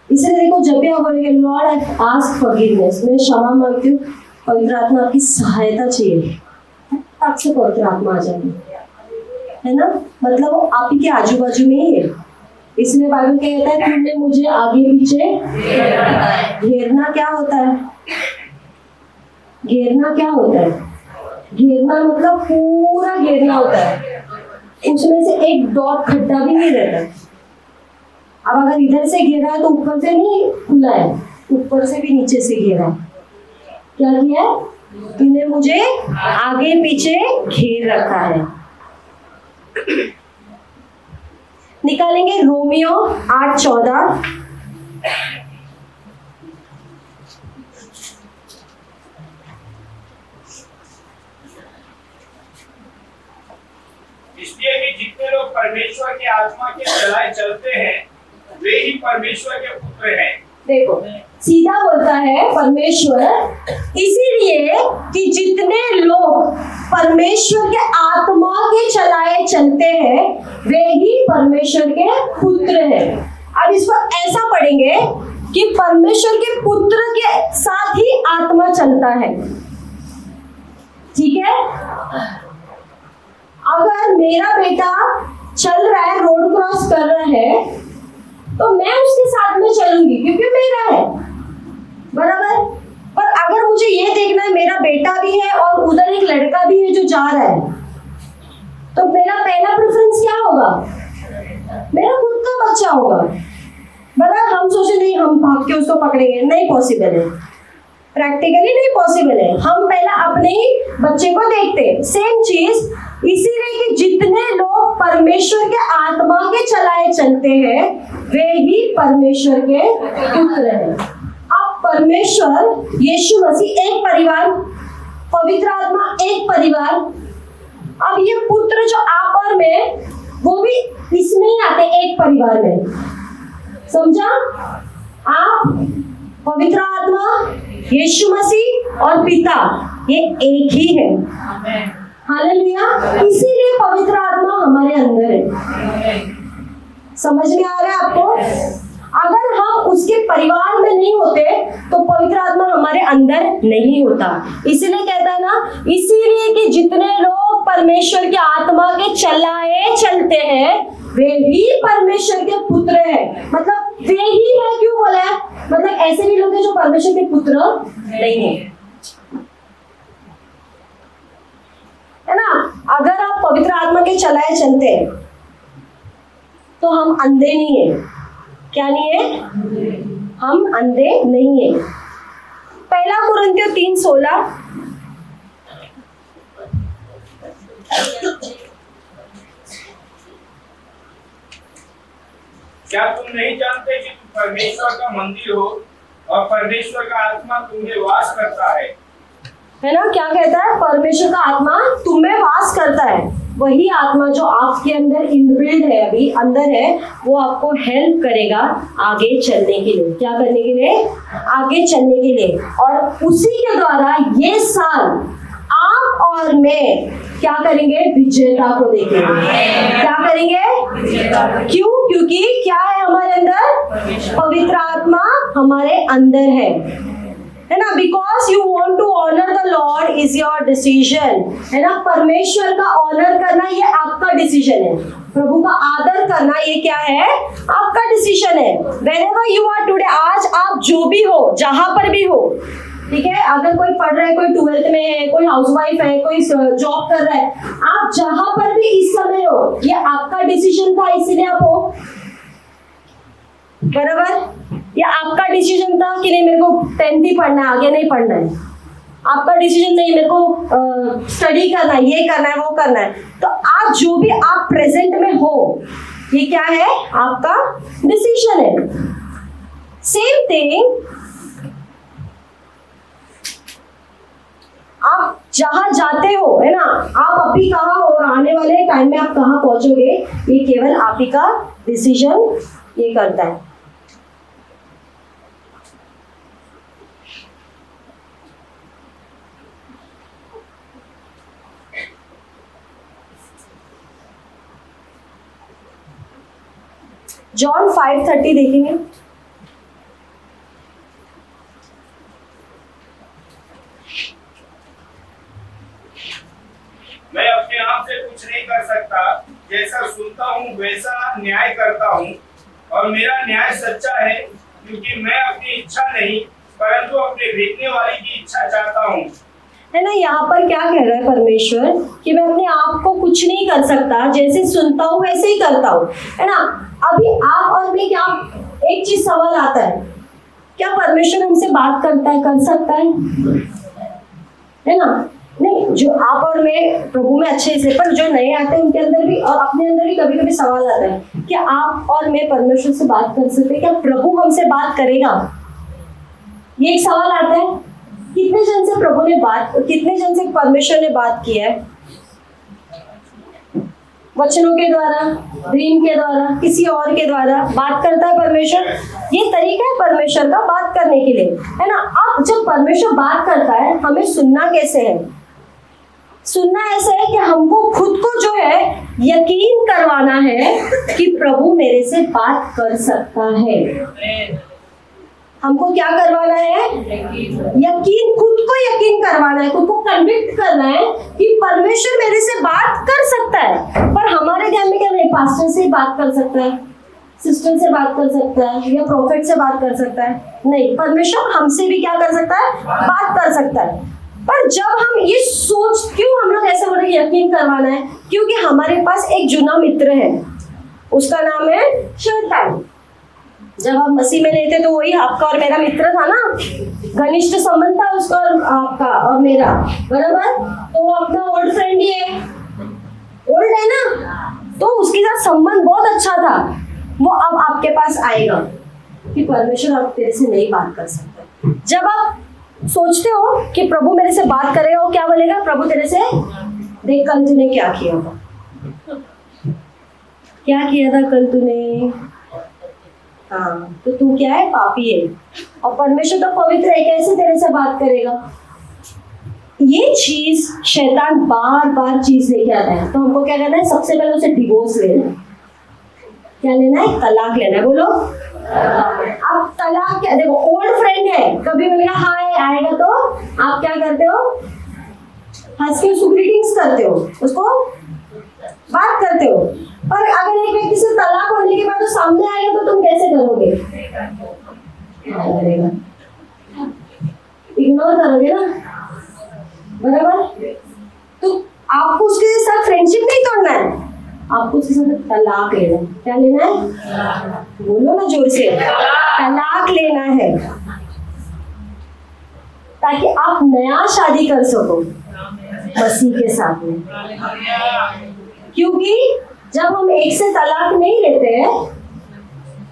S2: इसलिए देखो, जब भी आप बोलेंगे लॉर्ड आई आस्क फॉरगिवनेस, मैं क्षमा मांगती हूँ, पवित्र आत्मा आपकी सहायता चाहिए, आपसे पवित्र आत्मा आ जाएगी, है ना। मतलब वो आप ही के आजू बाजू में ही है। इसलिए बाइबल कहता है तुमने मुझे आगे पीछे घेरना। क्या होता है घेरना? क्या होता है घेरना? मतलब पूरा घेरना होता है, उसमें से एक डॉट खड्डा भी नहीं रहता। अब अगर इधर से घेरा है तो ऊपर से नहीं खुला है, ऊपर से भी नीचे से घेरा है। क्या किया है? तूने मुझे आगे पीछे घेर रखा है। निकालेंगे रोमियो 8:14।
S3: इसलिए कि जितने लोग परमेश्वर के आत्मा के चलाए चलते हैं वे ही परमेश्वर के पुत्र हैं।
S2: देखो सीधा बोलता है परमेश्वर, इसीलिए कि जितने लोग परमेश्वर के आत्मा के चलाए चलते हैं वे ही परमेश्वर के पुत्र हैं। अब इसको ऐसा पढ़ेंगे कि परमेश्वर के पुत्र के साथ ही आत्मा चलता है। ठीक है, अगर मेरा बेटा चल रहा है, रोड क्रॉस कर रहा है, तो मैं उसके साथ में चलूंगी क्योंकि मेरा है, बराबर। पर अगर मुझे ये देखना है मेरा बेटा भी है और उधर एक लड़का भी है जो जा रहा है, तो मेरा पहला प्रेफरेंस क्या होगा? मेरा खुद का बच्चा होगा, बराबर। हम सोचे नहीं हम भाग के उसको पकड़ेंगे, नहीं पॉसिबल है, प्रैक्टिकली नहीं पॉसिबल है। हम पहला अपने ही बच्चे को देखते हैं। सेम चीज इसीलिए कि जितने लोग परमेश्वर के आत्मा के चलाए चलते हैं वे ही परमेश्वर के पुत्र हैं। अब परमेश्वर यीशु मसीह एक परिवार, पवित्र आत्मा एक परिवार। अब ये पुत्र जो आप और मैं, वो भी इसमें ही आते एक परिवार में, समझा? आप, पवित्र आत्मा, यीशु मसीह और पिता, ये एक ही है। हालेलुया। इसीलिए पवित्र आत्मा हमारे अंदर है। समझ में आ रहा है आपको? अगर हम उसके परिवार में नहीं होते तो पवित्र आत्मा हमारे अंदर नहीं होता। इसीलिए कहता है ना, इसीलिए कि जितने लोग परमेश्वर के आत्मा के चलाए चलते हैं वे ही परमेश्वर के पुत्र हैं। मतलब वे ही है, क्यों बोला है? मतलब ऐसे भी लोग हैं जो परमेश्वर के पुत्र नहीं है, है ना। अगर आप पवित्र आत्मा के चलाए चलते हैं तो हम अंधे नहीं है। क्या नहीं है? हम अंधे नहीं है। पहला कुरिन्थियों 3:16।
S3: क्या तुम नहीं जानते कि तुम परमेश्वर का मंदिर हो और परमेश्वर का आत्मा तुम्हें वास करता है
S2: ना। क्या कहता है? परमेश्वर का आत्मा तुम्हें वास करता है। वही आत्मा जो आपके अंदर इनबिल्ड है, अभी अंदर है, वो आपको हेल्प करेगा आगे चलने के लिए। क्या करने के लिए? आगे चलने के लिए। और उसी के द्वारा ये साल आप और मैं क्या करेंगे? विजेता को देखेंगे। क्या करेंगे? क्यों? क्योंकि क्या है हमारे अंदर? पवित्र आत्मा हमारे अंदर है ना। Because you want to honour the Lord is your decision, है ना। परमेश्वर का ऑनर करना ये आपका डिसीजन है। प्रभु का आदर करना ये क्या है? आपका डिसीजन है। Wherever you are today, आज आप जो भी हो, जहां पर भी हो, ठीक है। अगर कोई पढ़ रहा है, कोई 12th में है, कोई हाउसवाइफ है, कोई जॉब कर रहा है, आप जहां पर भी इस समय हो, ये आपका डिसीजन था, इसीलिए आप हो, बराबर। ये आपका डिसीजन था कि नहीं मेरे को 10th ही पढ़ना है, आगे नहीं पढ़ना है। आपका डिसीजन नहीं मेरे को स्टडी करना है, ये करना है, वो करना है। तो आज जो भी आप प्रेजेंट में हो, ये क्या है? आपका डिसीजन है। सेम थिंग, आप जहां जाते हो, है ना, आप अभी कहाँ हो और आने वाले टाइम में आप कहाँ पहुंचोगे, ये केवल आप ही का डिसीजन ये करता है। जॉन 5:30 देखेंगे।
S3: मैं अपने आप से कुछ नहीं कर सकता, जैसा सुनता हूँ वैसा न्याय करता हूँ, और मेरा न्याय सच्चा है, क्योंकि मैं अपनी इच्छा नहीं परंतु अपने भेजने वाले की इच्छा चाहता हूँ।
S2: है ना। यहाँ पर क्या कह रहा है परमेश्वर कि मैं अपने आप को कुछ नहीं कर सकता, जैसे सुनता हूँ वैसे ही करता हूँ, है ना। अभी आप और मैं क्या, एक चीज सवाल आता है, क्या परमेश्वर हमसे बात करता है, कर सकता है ना। नहीं, जो आप और मैं प्रभु में अच्छे से, पर जो नए आते हैं उनके अंदर भी और अपने अंदर भी कभी कभी सवाल आता है कि आप और मैं परमेश्वर से बात कर सकते हैं, क्या प्रभु हमसे बात करेगा? ये एक सवाल आता है। कितने जन से प्रभु ने बात, कितने जन से परमेश्वर ने बात की है? वचनों के द्वारा, ड्रीम के द्वारा, किसी और के द्वारा बात करता है परमेश्वर। ये तरीका है परमेश्वर का बात करने के लिए, है ना। अब जब परमेश्वर बात करता है, हमें सुनना कैसे है? सुनना ऐसा है कि हमको खुद को जो है यकीन करवाना है कि प्रभु मेरे से बात कर सकता है। हमको क्या करवाना है? यकीन, खुद को यकीन करवाना है, खुद को कन्विक्ट करना है कि परमेश्वर मेरे से बात कर सकता है। पर हमारे ध्यान में क्या नहीं, पास्टर से बात कर सकता है, सिस्टर से बात कर सकता है, या प्रॉफिट से बात कर सकता है। नहीं, परमेश्वर हमसे भी क्या कर सकता है? बात कर सकता है। पर जब हम ये सोच, क्यों हम लोग ऐसे बोले यकीन करवाना है? क्योंकि हमारे पास एक जुना मित्र है, उसका नाम है शैतान। जब आप मसीह में नहीं थे तो वही आपका और मेरा मित्र था ना, घनिष्ठ संबंध था उसका और आपका और मेरा, बराबर? तो वो अपना ओल्ड फ्रेंड ही है, ओल्ड है ना, तो उसके साथ संबंध बहुत अच्छा था। वो अब आपके पास आएगा कि परमेश्वर अब तेरे से नहीं बात कर सकता। जब आप सोचते हो कि प्रभु मेरे से बात करेगा, वो क्या बोलेगा? प्रभु तेरे से, देख कल तूने क्या किया था, क्या किया था कल तूने, हाँ, तो तू क्या है? पापी है। और परमेश्वर तो पवित्र है, कैसे तेरे से बात करेगा? ये चीज शैतान बार बार चीज लेके आता है। तो हमको क्या करना है? सबसे पहले उसे डिवोर्स लेना है। क्या लेना है? तलाक लेना है। बोलो अब तलाक क्या? देखो, ओल्ड फ्रेंड है, कभी बोलेगा हाय, आएगा तो आप क्या करते हो? हंस के उसको ग्रीटिंग्स करते हो, उसको बात करते हो। पर अगर एक व्यक्ति से तलाक होने के बाद तो सामने आएगा तो तुम कैसे करोगे? इग्नोर करोगे ना, बराबर? तो आपको उसके साथ फ्रेंडशिप नहीं तोड़ना है, आपको उसके साथ तलाक लेना है। क्या लेना है? बोलो ना जोर से, तलाक लेना है, ताकि आप नया शादी कर सको मसीह के साथ में। क्योंकि जब हम एक से तलाक नहीं लेते हैं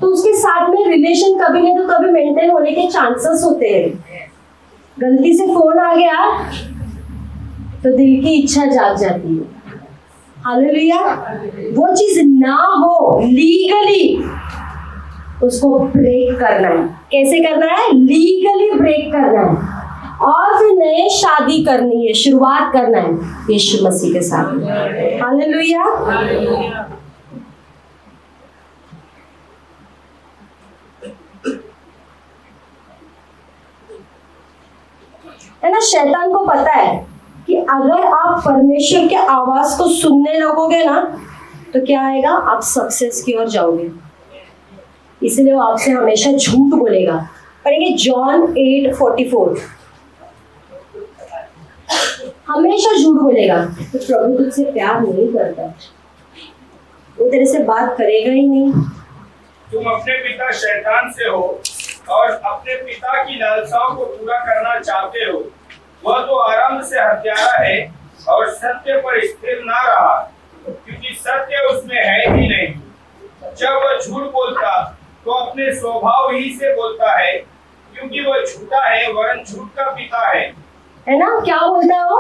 S2: तो उसके साथ में रिलेशन कभी नहीं तो कभी मेंटेन होने के चांसेस होते हैं। गलती से फोन आ गया तो दिल की इच्छा जाग जाती है। हालेलुया। वो चीज ना हो, लीगली उसको ब्रेक करना है। कैसे करना है? लीगली ब्रेक करना है और फिर नए शादी करनी है, शुरुआत करना है यीशु मसीह के साथ। हालेलुया। है ना, शैतान को पता है कि अगर आप परमेश्वर के आवाज को सुनने लगोगे ना तो क्या आएगा? आप सक्सेस की ओर जाओगे। इसलिए वो आपसे हमेशा झूठ बोलेगा। पढ़ेंगे जॉन 8:44। हमेशा झूठ बोलेगा। तो प्रभु तुझसे प्यार नहीं करता, वो तेरे से बात करेगा ही नहीं।
S3: तुम अपने पिता शैतान से हो और अपने पिता की लालसाओं को पूरा करना चाहते हो। वह तो आरंभ से हत्यारा है और सत्य पर स्थिर ना रहा, क्योंकि सत्य उसमें है ही नहीं। जब वह झूठ बोलता तो अपने स्वभाव ही से बोलता है, क्योंकि वह झूठा है वरन झूठ का पिता है
S2: ना। क्या बोलता है वो?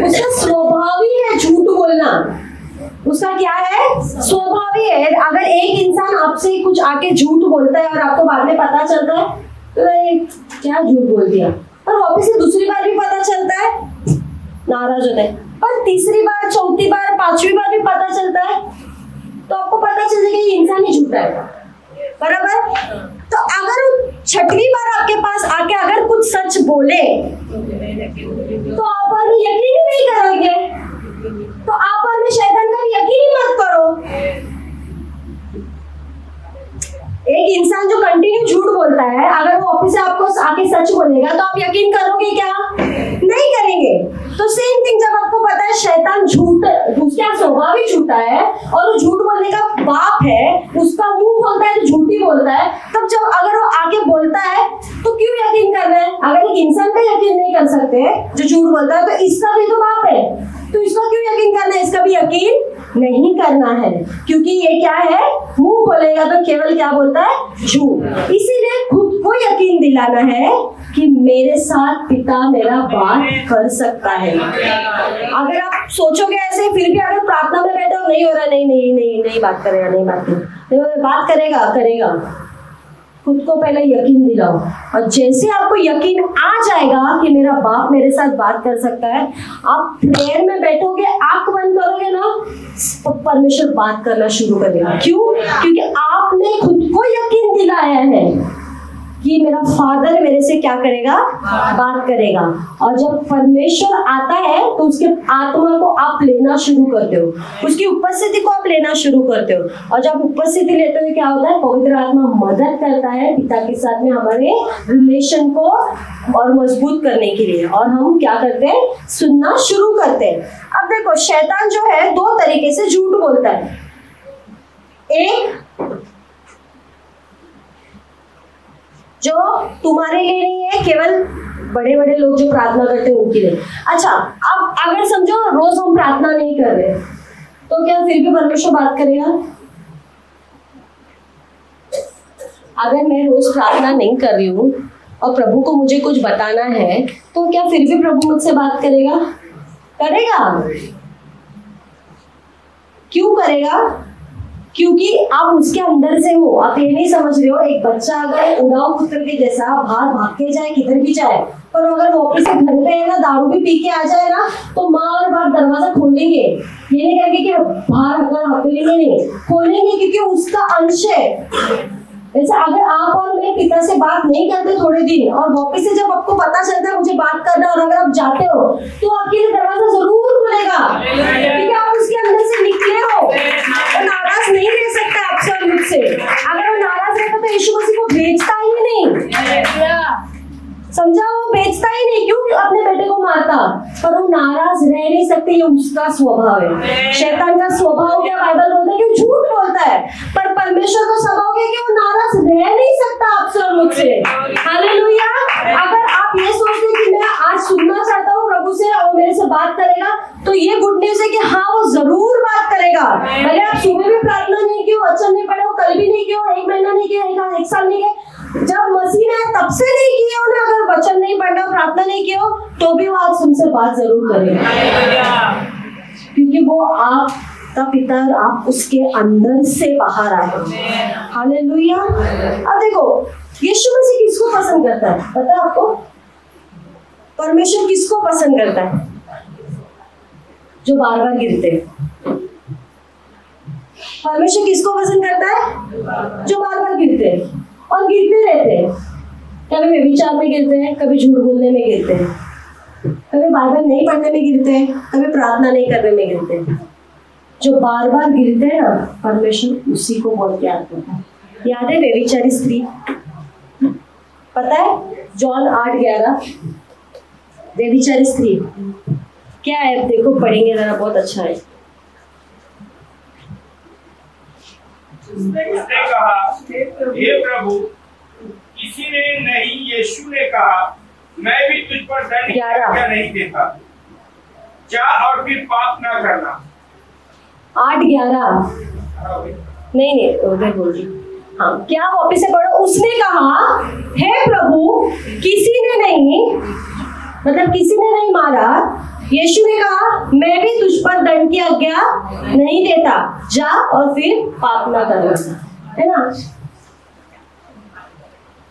S2: उसका स्वभाव ही है झूठ बोलना। उसका क्या है? स्वभाव ही है। अगर एक इंसान आपसे कुछ आके झूठ बोलता है और आपको बाद में पता चलता है तो क्या झूठ बोल दिया, और वापस से दूसरी बार भी पता चलता है, नाराज होता है। पर तीसरी बार, चौथी बार, पांचवी बार भी पता चलता है तो आपको पता चल जाएगा ये इंसान ही झूठा है, बराबर? तो अगर छठवीं बार आपके पास आके अगर कुछ सच बोले तो आप पर यकीन ही नहीं करोगे, तो आप पर में शैतान का यकीन ही मत करो। एक इंसान जो कंटिन्यू झूठ बोलता है, अगर वो वापस से आपको आके सच बोलेगा तो आप यकीन करोगे क्या? नहीं करेंगे। तो सेम थिंग, जब आपको पता है शैतान झूठ, उसका स्वभाव ही झूठा है और वो झूठ बोलने का बाप है, उसका मुंह बोलता है तो झूठ ही बोलता है, तब जब अगर वो आगे बोलता है तो क्यों यकीन करना है? अगर एक इंसान का यकीन नहीं कर सकते जो झूठ बोलता है तो इसका भी तो बाप है, तो इसका क्यों यकीन करना है? इसका भी यकीन नहीं करना है, क्योंकि ये क्या है? मुंह बोलेगा तो केवल क्या बोलता है? झूठ। इसीलिए खुद को यकीन दिलाना है कि मेरे साथ पिता मेरा बात कर सकता है। अगर आप सोचोगे ऐसे फिर भी अगर प्रार्थना में बैठे हो नहीं हो रहा, नहीं नहीं नहीं नहीं बात करेगा, नहीं बात करेगा, बात करेगा, करेगा। खुद को पहले यकीन दिलाओ, और जैसे आपको यकीन आ जाएगा कि मेरा बाप मेरे साथ बात कर सकता है, आप प्रेयर में बैठोगे, आंख बंद करोगे ना, तो परमेश्वर बात करना शुरू करेगा। क्यों? क्योंकि आपने खुद को यकीन दिलाया है कि मेरा फादर मेरे से क्या करेगा, बात करेगा। और जब परमेश्वर आता है तो उसके आत्मा को आप लेना शुरू करते हो, उसकी उपस्थिति को आप लेना शुरू करते हो, और जब उपस्थिति लेते हो क्या होता है, पवित्र आत्मा मदद करता है पिता के साथ में हमारे रिलेशन को और मजबूत करने के लिए, और हम क्या करते हैं, सुनना शुरू करते हैं। अब देखो, शैतान जो है दो तरीके से झूठ बोलता है। एक जो तुम्हारे लिए नहीं है, केवल बड़े बड़े लोग जो प्रार्थना करते हैं उनके लिए। अच्छा, अब अगर समझो रोज हम प्रार्थना नहीं कर रहे, तो क्या फिर भी परमेश्वर बात करेगा? अगर मैं रोज प्रार्थना नहीं कर रही हूँ और प्रभु को मुझे कुछ बताना है, तो क्या फिर भी प्रभु मुझसे बात करेगा? करेगा। क्यों करेगा? क्योंकि आप उसके अंदर से हो। आप ये नहीं समझ रहे हो, एक बच्चा अगर उड़ाऊ पुत्र के जैसा बाहर भाग के जाए, किधर भी जाए, पर अगर वापस से घर पे है ना, दारू भी पी के आ जाए ना, तो माँ और बाप दरवाजा खोलेंगे। ये नहीं कहेंगे कि बाहर अगर हकेलेंगे, नहीं खोलेंगे, क्योंकि उसका अंश है। जैसे अगर आप और मैं पिता से बात नहीं करते थोड़े दिन, और वापस से जब आपको पता चलता है मुझे बात करना, और अगर आप जाते हो, तो आपके लिए दरवाजा जरूर खुलेगा, क्योंकि आप उसके अंदर से निकले हो। वो नाराज नहीं रह सकता आपसे और मुझसे। अगर वो नाराज रहता तो यीशु मसीह को भेजता ही नहीं, समझा? वो भेजता ही नहीं। क्यों? अपने बेटे को मारता, पर वो नाराज रह नहीं सकते, ये उसका स्वभाव है। शैतान का स्वभाव क्या? बाइबल बोलता है कि झूठ बोलता है, पर परमेश्वर का स्वभाव क्या? कि वो नाराज रह नहीं सकता आपसे और मुझसे। हालेलुया। अगर आप ये सोचते हैं कि मैं आज सुनना चाहता हूँ प्रभु से और मेरे से बात करेगा, तो ये गुड न्यूज है कि हाँ, वो जरूर बात करेगा। भले आप सुबह भी प्रार्थना नहीं की हो, वचन नहीं पढ़े हो, कल भी नहीं किया, 1 महीना नहीं किया, 1 साल नहीं किया, जब मसीह ने तब से नहीं किया हो ना, अगर वचन नहीं पढ़ना, प्रार्थना नहीं किया हो, तो भी वो आज तुमसे बात जरूर करेगा, क्योंकि वो आपका पिता और आप उसके अंदर से बाहर आए। हालेलुया। अब देखो, यीशु मसीह किसको पसंद करता है पता है आपको? परमेश्वर किसको पसंद करता है? जो बार बार गिरते हैं। परमेश्वर किसको पसंद करता है? जो बार बार गिरते हैं और गिरते रहते हैं। कभी व्यभिचार में गिरते हैं, कभी झूठ बोलने में गिरते हैं, कभी बाइबल नहीं पढ़ने में गिरते हैं, कभी प्रार्थना नहीं करने में गिरते हैं। जो बार बार गिरते हैं ना, परमेश्वर उसी को बहुत प्यार करता है। याद है व्यभिचारी स्त्री? पता है जॉन 8:11, व्यभिचारी स्त्री क्या है? देखो, पढ़ेंगे जरा, बहुत अच्छा है।
S3: उसने कहा, हे प्रभु, किसी ने नहीं, यीशु ने कहा, मैं भी तुझ पर दंड की आज्ञा नहीं देता, जा और फिर पाप ना करना।
S2: 8:11 नहीं उधर बोल रही। हाँ, क्या वापिस से पढ़ो। उसने कहा, हे प्रभु, किसी ने नहीं, मतलब किसी ने नहीं मारा। यीशु ने कहा, मैं भी तुझ पर दंड की आज्ञा नहीं देता, जा और फिर पाप ना करना, है ना?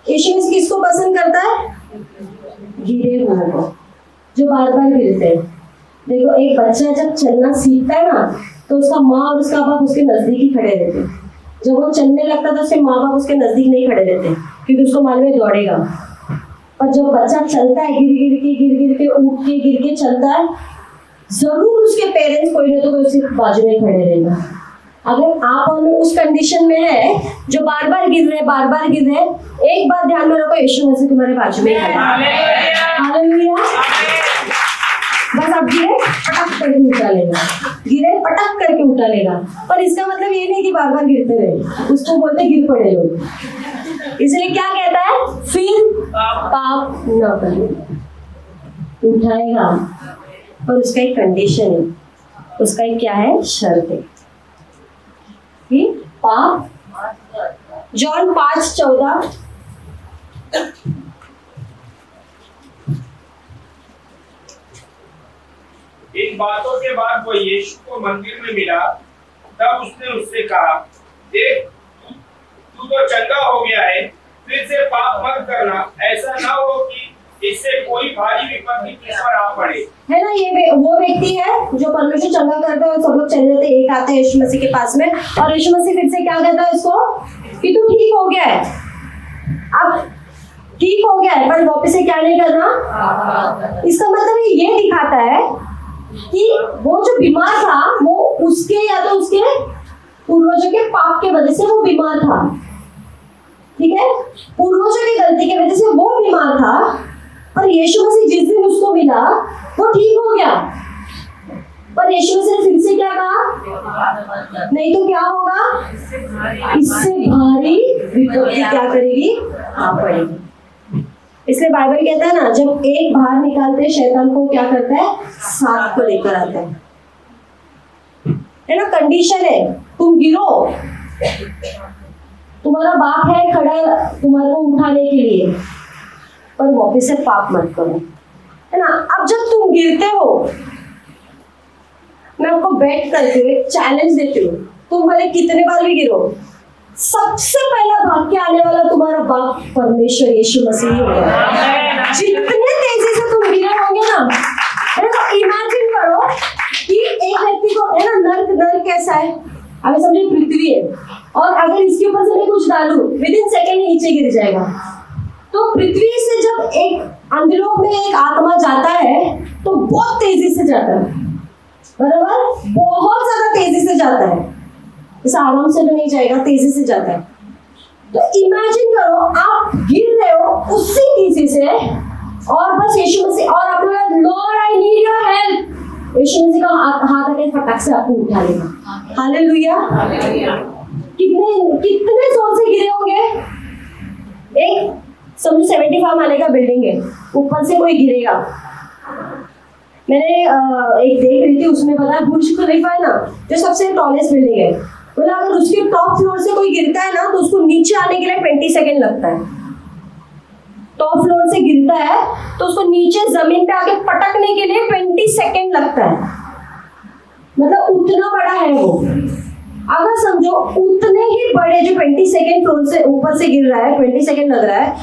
S2: यीशु मसीह किसको पसंद करता है? गिरे हुए को, जो बार बार गिरते हैं। देखो, एक बच्चा जब चलना सीखता है ना, तो उसका माँ और उसका बाप उसके नजदीक ही खड़े रहते हैं। जब वो चलने लगता तो उसके माँ बाप उसके नजदीक नहीं खड़े रहते, क्योंकि उसको मालूम है दौड़ेगा। पर जब बच्चा चलता है, गिर गिर के उठ के गिर के चलता है, जरूर उसके पेरेंट्स कोई ना तो कोई उसके बाजू में खड़े रहेगा। अगर आप और मैं उस कंडीशन में है जो बार बार गिर रहे, एक बात ध्यान में रखो, यीशु मसीह तुम्हारे बाजू में खड़ा है। हालेलुया। बस आप गिरे पटक करके उठा लेगा, गिरे पटक करके उठा लेगा। पर इसका मतलब ये नहीं कि बार बार गिरते रहे, उसको बोलते गिर पड़े लोग। इसलिए क्या कहता है? फिर पाप न करो, उठाएगा, पर उसका एक कंडीशन है, उसका एक क्या है? शर्त है कि पाप। जॉन 5:14
S3: इन बातों के बाद वो यीशु को मंदिर में मिला, तब उसने उससे कहा, देख, तू तो चंगा हो गया है, फिर से पाप मत करना, ऐसा ना हो कि इससे कोई भारी विपत्ति तुझ पर आ पड़े।
S2: है ना, ये वो व्यक्ति है जो परमेश्वर चंगा करता है और सब लोग चले जाते हैं। एक आते हैं यीशु मसीह के पास में और यीशु मसीह फिर से क्या कहता है उसको कि तू ठीक हो गया है, अब ठीक हो गया है, पर वापस से क्या नहीं करना। इसका मतलब ये दिखाता है कि वो जो बीमार था वो उसके या तो उसके पूर्वजों के पाप के वजह से वो बीमार था, ठीक है, पूर्वजों की गलती की वजह से वो बीमार था। पर यीशु मसीह जिस दिन उसको मिला वो ठीक हो गया, पर यीशु मसीह ने फिर से क्या कहा, नहीं तो क्या होगा, इससे भारी विपत्ति क्या करेगी, आ पड़ेगी। इसलिए बाइबल कहता है ना, जब एक बाहर निकालते हैं शैतान को क्या करता है, 7 को लेकर आता है ना। कंडीशन है, तुम गिरो, तुम्हारा बाप है खड़ा तुम्हारे को उठाने के लिए, पर वापस से पाप मत करो, है ना। अब जब तुम गिरते हो, मैं आपको बैठ करके चैलेंज देती हूँ, तुम भले कितने बार भी गिरो, सबसे पहला भाग के आने वाला तुम्हारा बाप परमेश्वर यीशु मसीह ही होगा। जितने तेजी से तुम गिरे होंगे ना, है ना, इमेजिन करो कि एक व्यक्ति को, है ना, नर्क कैसा है, हमें समझे पृथ्वी है, और अगर इसके ऊपर से मैं कुछ डालू विदिन सेकेंड नीचे गिर जाएगा। तो पृथ्वी से जब एक अंधलोक में एक आत्मा जाता है तो बहुत तेजी से जाता है, बराबर, बहुत ज्यादा तेजी से जाता है, ऐसा आराम से तो नहीं जाएगा, तेजी से जाता है। तो इमेजिन करो आप गिर रहे हो उसी तेजी से, और बस यीशु मसीह और अपने Lord I need your help, Yeshu Masih का हाथ आके फटाक से आपको उठा लेगा। हालेलुया। कितने जोर से गिरे होंगे, एक समझो 75 माले का बिल्डिंग है, ऊपर से कोई गिरेगा, मैंने एक देख रही थी, उसमें पता बुर्ज खलीफा है ना, जो सबसे टॉलेस्ट बिल्डिंग है, बोला अगर उसके टॉप फ्लोर से कोई गिरता है ना तो उसको नीचे आने के लिए 20 सेकेंड लगता है। टॉप फ्लोर से गिरता है तो उसको नीचे जमीन पे आके पटकने के लिए 20 सेकेंड लगता है, मतलब उतना बड़ा है वो। अगर समझो उतने ही बड़े जो 20 सेकेंड फ्लोर से ऊपर से गिर रहा है, 20 सेकेंड लग रहा है,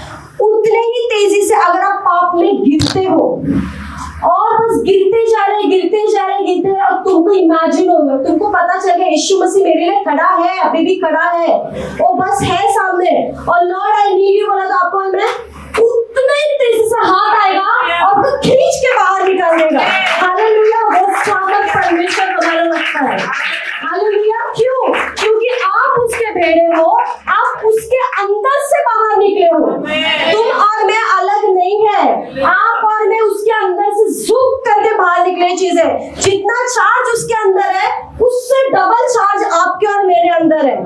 S2: उतने ही तेजी से अगर आप पाप में गिरते हो और बस गिरते जा रहे और तुमको इमेजिन होगा, तुमको पता चल गया यीशु मसीह मेरे लिए खड़ा है, अभी भी खड़ा है, वो बस है सामने, और लॉर्ड आई नीड यू बोला तो आपको मैं उतने तेजी से हाथ आएगा और वो खींच के बाहर निकाल देगा। हालेलुया। वो स्वागत परमेश्वर हमारा लगता है। हालेलुया। क्यों? क्योंकि आप उसके भेड़े हो, आप उसके अंदर से बाहर निकले हो। तुम और मैं अलग नहीं है, आप और मैं उसके अंदर से ज़ूम करके बाहर निकले चीजें। जितना चार्ज उसके अंदर है उससे डबल चार्ज आपके और मेरे अंदर है।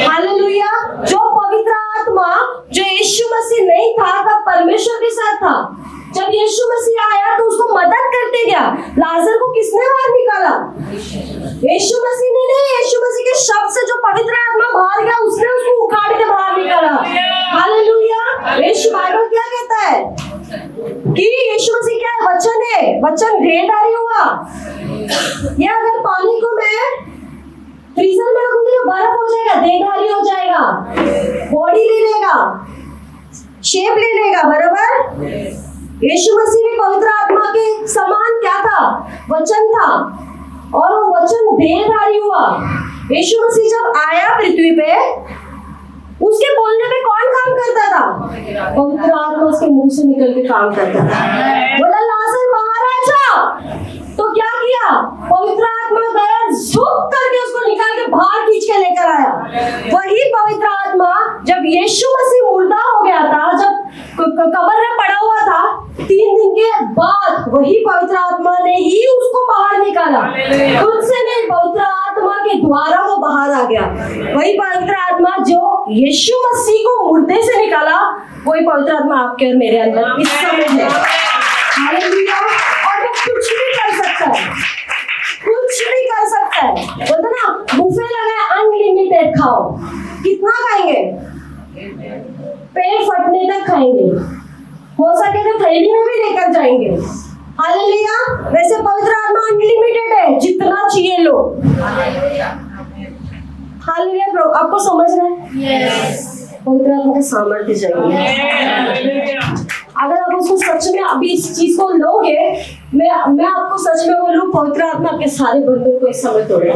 S2: हालेलुया। जो पवित्र आत्मा जो यीशु मसीह नहीं था तब परमेश्वर के साथ था, जब यीशु मसीह आया तो उसको मदद करते गया। लाजर को किसने बाहर निकाला? यीशु मसीह ने नहीं, यीशु मसीह के शब्द से जो पवित्र आत्मा बाहर गया उसने उसको उखाड़ के बाहर निकाला। हालेलुया। यीशु बाइबल क्या कहता है कि यीशु मसीह क्या है? वचन है, वचन देहधारी हुआ। ये अगर पानी को मैं फ्रीजर में रखूंगी तो बर्फ हो जाएगा, देहधारी हो जाएगा, बॉडी ले लेगा, शेप ले लेगा, बराबर। यीशु मसीह भी पवित्र आत्मा के समान क्या था? वचन था, और वो वचन देहधारी हुआ। यीशु मसीह जब आया पृथ्वी पे, उसके बोलने पे कौन काम करता था? पवित्र आत्मा उसके मुंह से निकल के काम करता था। बोला लाजर बाहर आ जा, तो क्या किया? पवित्र आत्मा गया, झुक करके उसको निकाल के बाहर खींच के लेकर आया। वही पवित्र आत्मा जब यीशु मसीह मुर्दा हो गया था, जब कब्र में पड़ा हुआ था, 3 दिन के बाद वही पवित्र आत्मा ने ही उसको बाहर निकाला। खुद से नहीं, पवित्र आत्मा के द्वारा वो बाहर आ गया। वही पवित्र आत्मा जो यीशु मसीह को मुर्दे से निकाला, वही पवित्र आत्मा आपके और मेरे अंदर इस समय है। हालेलुया। और वो कुछ भी कर सकता है, कुछ भी कर सकता है। बोलते ना, बुफे लगा है, अनलिमिटेड खाओ। कितना खाएंगे? पेट फटने तक खाएंगे, हो सके तो थैली में भी लेकर जाएंगे। हालेलुया। वैसे पवित्र आत्मा अनलिमिटेड है, जितना चाहिए लो। हालेलुया। आपको समझ रहा है? यस। पवित्र आत्मा का सामर्थ्य चाहिए। अगर आप उसको सच में अभी इस चीज को लोगे, मैं आपको सच में बोलूं, पवित्र आत्मा आपके सारे बंधन को इस समय तोड़े।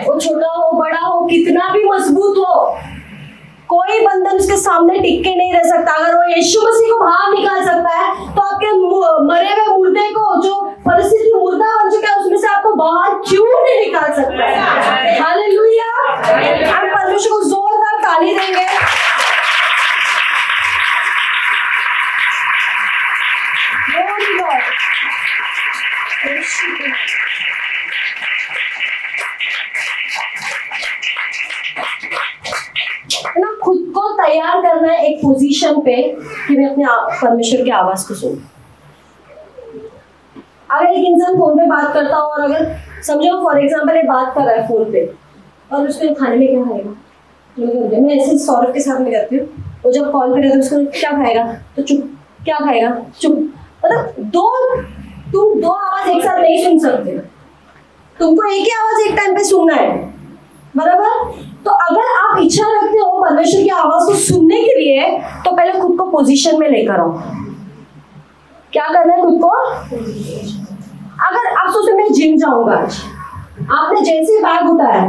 S2: वो छोटा हो बड़ा हो कितना भी मजबूत हो, कोई बंधन उसके सामने टिक के नहीं रह सकता। अगर वो यीशु मसीह को बाहर निकाल सकता है तो आपके मरे हुए मुर्दे को, जो परिस्थिति मुर्दा बन चुका है, उसमें से आपको बाहर क्यों नहीं निकाल सकता है? हालेलुया। हम परमेश्वर को जोरदार ताली देंगे। ना खुद को तैयार करना है एक पोजीशन पे कि मैं अपने परमेश्वर की आवाज को सुनूं। अगर एक इंसान फोन पे बात करता हो और अगर समझो फॉर एग्जांपल ये बात कर रहा है फोन पे और उसको खाने में क्या खाएगा, मैं ऐसे सौरभ के साथ में करती हूँ, वो जब कॉल करे तो उसको क्या खाएगा, तो चुप, क्या खाएगा, चुप। मतलब तुम दो आवाज एक साथ नहीं सुन सकते, तुमको एक ही आवाज एक टाइम पे सुनना है, बराबर। तो अगर आप इच्छा रखते हो परमेश्वर की आवाज को सुनने के लिए, तो पहले खुद को पोजीशन में लेकर आओ। क्या करना है खुद को? अगर आप सोचो मैं जिम जाऊंगा, आपने जैसे बैग उठाया,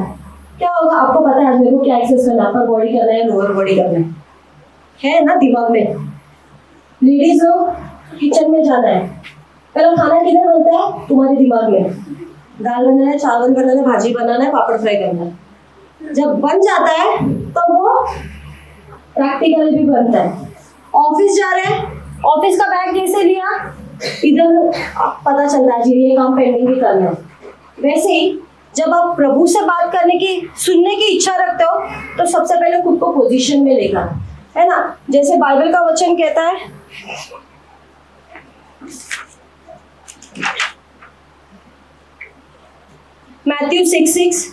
S2: क्या होगा? आपको पता है मेरे को क्या एक्सरसाइज करना है, अपर बॉडी करना है, लोअर बॉडी करना है ना दिमाग में। लेडीज हो, किचन में जाना है, पहले खाना किधर बनता है? तुम्हारे दिमाग में। दाल बनाना है, चावल बनाना है, भाजी बनाना है, पापड़ फ्राई करना है। जब बन जाता है तो वो प्रैक्टिकली भी बनता है। ऑफिस जा रहे हैं, ऑफिस का बैग जैसे लिया, इधर पता चलता है जी ये काम पेंडिंग भी करना है। वैसे ही जब आप प्रभु से बात करने की, सुनने की इच्छा रखते हो, तो सबसे पहले खुद को पोजीशन में लेकर, है ना। जैसे बाइबल का वचन कहता है, मैथ्यू 6:6,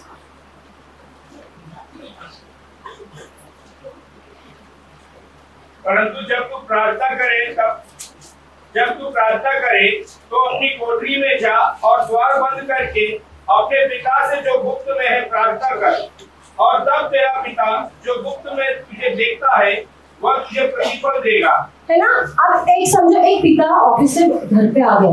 S3: परंतु जब तू प्रार्थना करे तो अपनी कोठरी में जा और द्वार बंद करके अपने पिता से जो गुप्त में है प्रार्थना कर, और तब तेरा पिता जो गुप्त में तुझे देखता है वह तुझे प्रतिफल देगा।
S2: है ना। अब एक समझो, एक पिता ऑफिस से घर पे आ गया,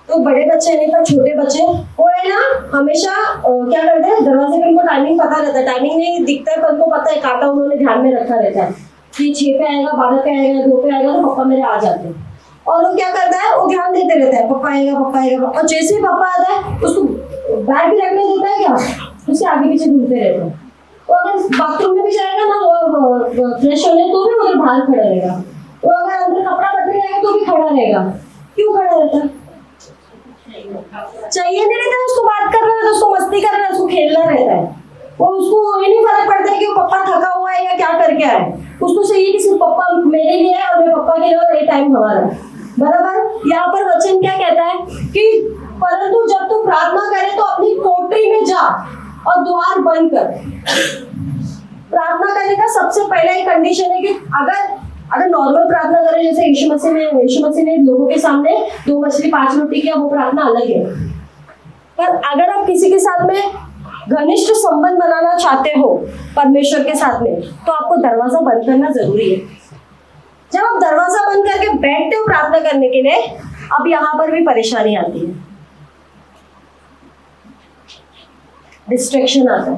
S2: तो बड़े बच्चे नहीं पर छोटे बच्चे, वो है ना हमेशा क्या करते हैं, दरवाजे पे उनको टाइमिंग पता रहता है, टाइमिंग नहीं दिखता है पर उनको पता है, काटा उन्होंने ध्यान में रखा रहता है कि 6 पे आएगा, 12 पे आएगा, 2 पे आएगा, तो पापा मेरे आ जाते हैं। और वो क्या करता है, वो ध्यान देते रहता है, पापा आएगा, और जैसे ही पापा आता है उसको बैग भी रखने देता है क्या, उसके आगे पीछे घूमते रहता है। वो अगर बाथरूम में भी जाएगा ना, वो फ्रेश होने, तो भी उधर बाहर खड़ा रहेगा। वो अगर अंदर कपड़ा बदलने जाएगा तो भी खड़ा रहेगा। क्यों खड़ा रहता है? चाहिए नहीं रहता है उसको, बात कर रहा है तो उसको मस्ती कर रहा है, उसको खेलना रहता है। वो उसको ये नहीं फर्क पड़ता है कि वो पप्पा थका हुआ है या क्या करके आए, उसको चाहिए कि सिर्फ पप्पा मेरे लिए है और मेरे पप्पा के लिए, और ये टाइम हमारा, बराबर। यहाँ पर वचन क्या कहता है कि परंतु जब तू प्रार्थना करे तो अपनी कोठरी में जा और द्वार बंद कर। प्रार्थना करने का सबसे पहला ही कंडीशन है कि अगर नॉर्मल प्रार्थना करें, जैसे यीशु मसीह ने लोगों के सामने 2 मछली 5 रोटी किया, वो प्रार्थना अलग है। पर अगर आप किसी के साथ में घनिष्ठ संबंध बनाना चाहते हो परमेश्वर के साथ में, तो आपको दरवाजा बंद करना जरूरी है। जब आप दरवाजा बंद करके बैठते हो प्रार्थना करने के लिए, अब यहाँ पर भी परेशानी आती है, डिस्ट्रैक्शन आता है,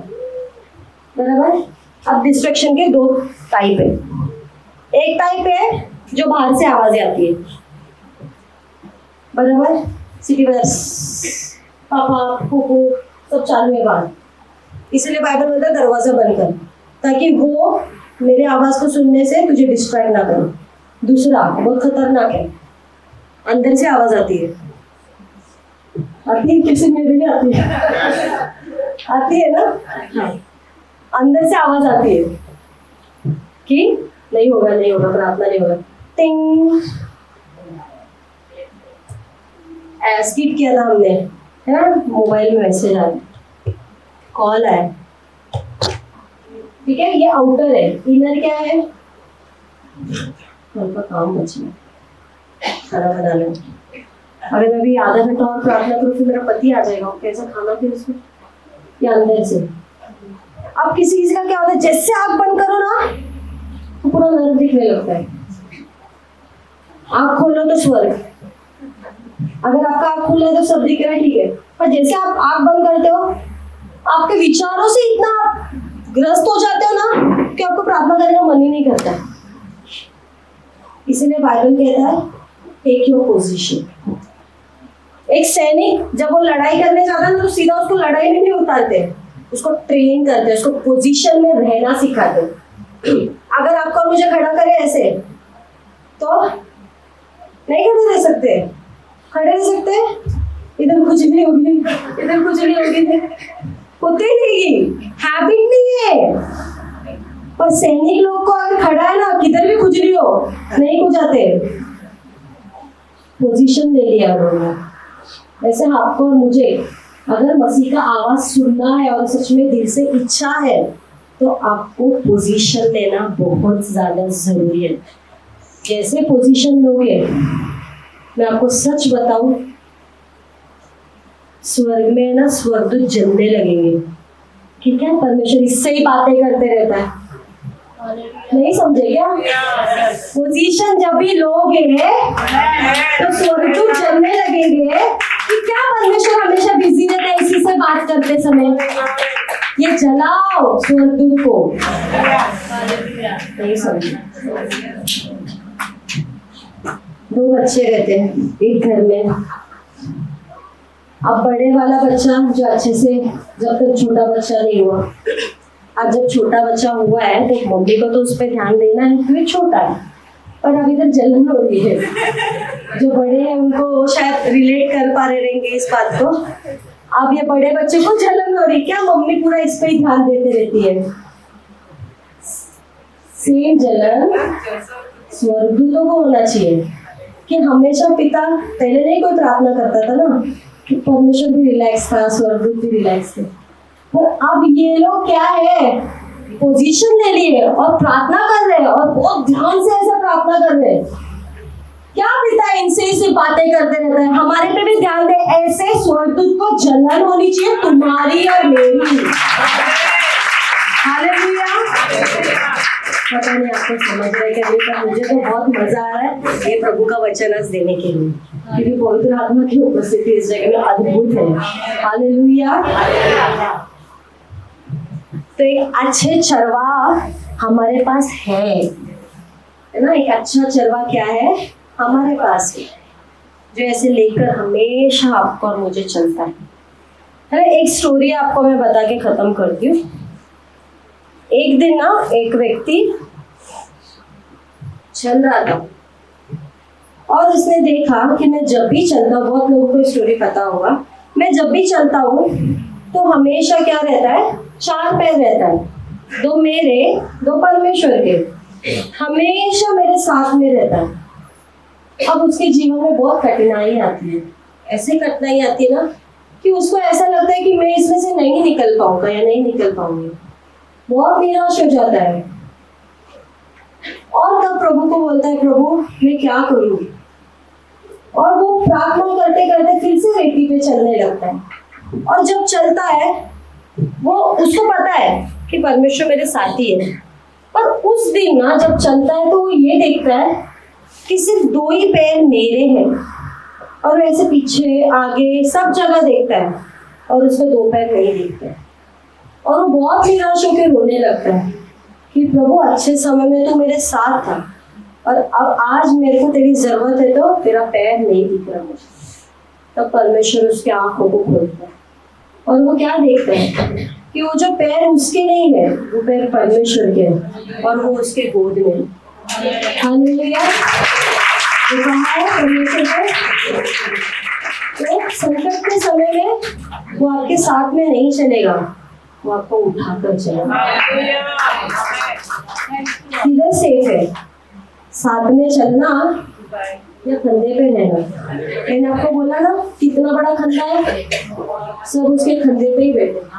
S2: बराबर। अब डिस्ट्रैक्शन के 2 टाइप है। एक टाइप है जो बाहर से आवाजें आती है, बराबर, सिटी बस, पापा फूफू सब चालू है बाहर, इसलिए बाइबल बोलता है दरवाजा बंद कर, ताकि वो मेरे आवाज को सुनने से तुझे डिस्ट्रैक्ट ना करे। दूसरा बहुत खतरनाक है, अंदर से आवाज आती है, किसी में भी आती है ना, हाँ, अंदर से आवाज आती है कि नहीं होगा, प्रार्थना नहीं होगा, टिंग, स्किप किया था हमने, है ना, मोबाइल में मैसेज आया, कॉल आया, ठीक है, ये आउटर है। इनर क्या है? उनका काम बचना, खाना बनाना। अगर मैं भी आधा घंटा और प्रार्थना करूँ फिर मेरा पति आ जाएगा, कैसा खाना फिर उसको, या अंदर से। अब किसी का क्या होता है, जैसे आग बंद करो ना, तो पूरा नर्क दिखने लगता है। आँख खोलो तो स्वर्ग, अगर आपका आँख खुला है तो सब दिख रहा है, ठीक है, पर जैसे आप आँख बंद करते हो आपके विचारों से इतना ग्रस्त हो जाते हो ना कि आपको प्रार्थना करने का मन ही नहीं करता। इसीलिए बाइबल कहता है टेक योर पोजीशन। एक सैनिक जब वो लड़ाई करने जाता है ना तो सीधा उसको लड़ाई में नहीं उतारते, उसको ट्रेन करते हैं, उसको पोजीशन में रहना सिखाते। अगर आपको मुझे खड़ा करे ऐसे तो नहीं खड़े रह सकते, खड़े रह सकते, इधर कुछ नहीं होगी, इधर कुछ नहीं होगी, होते ही नहीं, हैबिट नहीं है। पर सैनिक लोग को अगर खड़ा है ना किधर भी खुजली हो नहीं खुजाते, पोजीशन ले लिया उन्होंने। वैसे आपको और मुझे अगर मसीह का आवाज सुनना है और सच में दिल से इच्छा है तो आपको पोजीशन लेना बहुत ज्यादा जरूरी है। कैसे पोजीशन लोगे, मैं आपको सच बताऊं, स्वर्ग में ना स्वर्गदूत जलने लगेंगे। ठीक है, परमेश्वर इससे ही बातें करते रहता है। नहीं समझे क्या? पोजीशन जब भी लोगे तो स्वर्गदूत जलने लगेंगे कि क्या परमेश्वर हमेशा बिजी रहते हैं इसी से बात करते समय। ये जलाओ स्वर्गदूत को। नहीं समझे? दो बच्चे रहते हैं एक घर में। अब बड़े वाला बच्चा जो अच्छे से, जब तक छोटा बच्चा नहीं हुआ, अब जब छोटा बच्चा हुआ है तो मम्मी को तो उस पर ध्यान देना है क्योंकि छोटा है। पर अब इधर जलन हो रही है, जो बड़े हैं उनको शायद रिलेट कर पा रहे रहेंगे इस बात को। अब ये बड़े बच्चे को जलन हो रही, क्या मम्मी पूरा इस पे ही ध्यान देते रहती है। सेम जलन स्वर्गदूतों को होना चाहिए कि हमेशा पिता, पहले नहीं कोई प्रार्थना करता था ना कि परमेश्वर भी रिलैक्स था, स्वर्गदूत भी रिलैक्स थे, पर अब ये लोग क्या है, पोजीशन ले लिए और प्रार्थना कर रहे हैं और बहुत ध्यान से ऐसा प्रार्थना कर रहे हैं। क्या पिता इनसे ही सिर्फ बातें करते रहते हैं, हमारे पे भी ध्यान दे। ऐसे स्वर्गदूत को जलन होनी चाहिए तुम्हारी और मेरी। हालेलुया। पता नहीं आपको समझ रहे कि नहीं, पर मुझे तो बहुत मजा आ रहा है ये प्रभु का वचन आज देने के लिए, क्योंकि पवित्र आत्मा की उपस्थिति इस जगह में अद्भुत है। हालेलुया। तो एक अच्छे चरवाहा हमारे पास है ना। एक अच्छा चरवाहा क्या है हमारे पास है, जो ऐसे लेकर हमेशा आपको और मुझे चलता है ना। एक स्टोरी आपको मैं बता के खत्म करती हूँ। एक दिन ना एक व्यक्ति चल रहा था और उसने देखा कि मैं जब भी चलता हूँ, बहुत लोगों को स्टोरी पता होगा, मैं जब भी चलता हूँ तो हमेशा क्या रहता है, 4 पैर रहता है, 2 मेरे 2 परमेश्वर के, हमेशा मेरे साथ में रहता है। अब उसके जीवन में बहुत कठिनाई आती है, ऐसे कठिनाई आती है ना कि उसको ऐसा लगता है कि मैं इसमें से नहीं निकल पाऊंगा या नहीं निकल पाऊंगी, बहुत निराश हो जाता है। और तब प्रभु को बोलता है, प्रभु मैं क्या करूं? और वो प्रार्थना करते करते फिर से रेती पे चलने लगता है। और जब चलता है वो, उसको पता है कि परमेश्वर मेरे साथी है, पर उस दिन ना जब चलता है तो वो ये देखता है कि सिर्फ 2 ही पैर मेरे हैं, और वैसे पीछे आगे सब जगह देखता है और उसको 2 पैर नहीं दिखते हैं। और वो बहुत निराश होकर रोने लगता है कि प्रभु अच्छे समय में तो मेरे साथ था, और अब आज मेरे को तेरी जरूरत है तो तेरा पैर नहीं दिख रहा मुझे। तब परमेश्वर उसके आंखों को खोलता है और वो क्या देखता है कि वो जो पैर उसके नहीं है, वो पैर परमेश्वर के है और वो उसके गोद में है। हालेलुया। वो कहाँ है? परमेश्वर है। तो संकट के समय में वो आपके साथ में नहीं चलेगा, वो आपको उठाकर चलेगा। किधर सेफ है, साथ में चलना या कंधे पे रहना? मैंने आपको बोला ना कितना बड़ा खंधा है, सब उसके खंधे पे ही बैठे।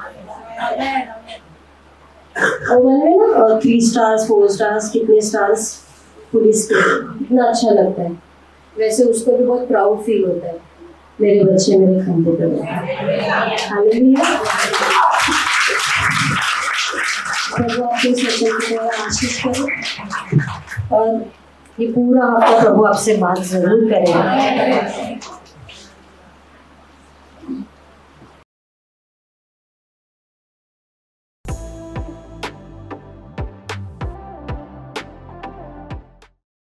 S2: ओवन में ना 3 स्टार्स 4 स्टार्स कितने स्टार्स पुलिस के, कितना अच्छा लगता है। वैसे उसको भी बहुत प्राउड फील होता है, मेरे बच्चे मेरे खंधे पे बैठे। हालेलुया। प्रभु आपको इस वचन के द्वारा आशीष करे और ये पूरा हफ्ता प्रभु आपसे बात जरूर करेगा।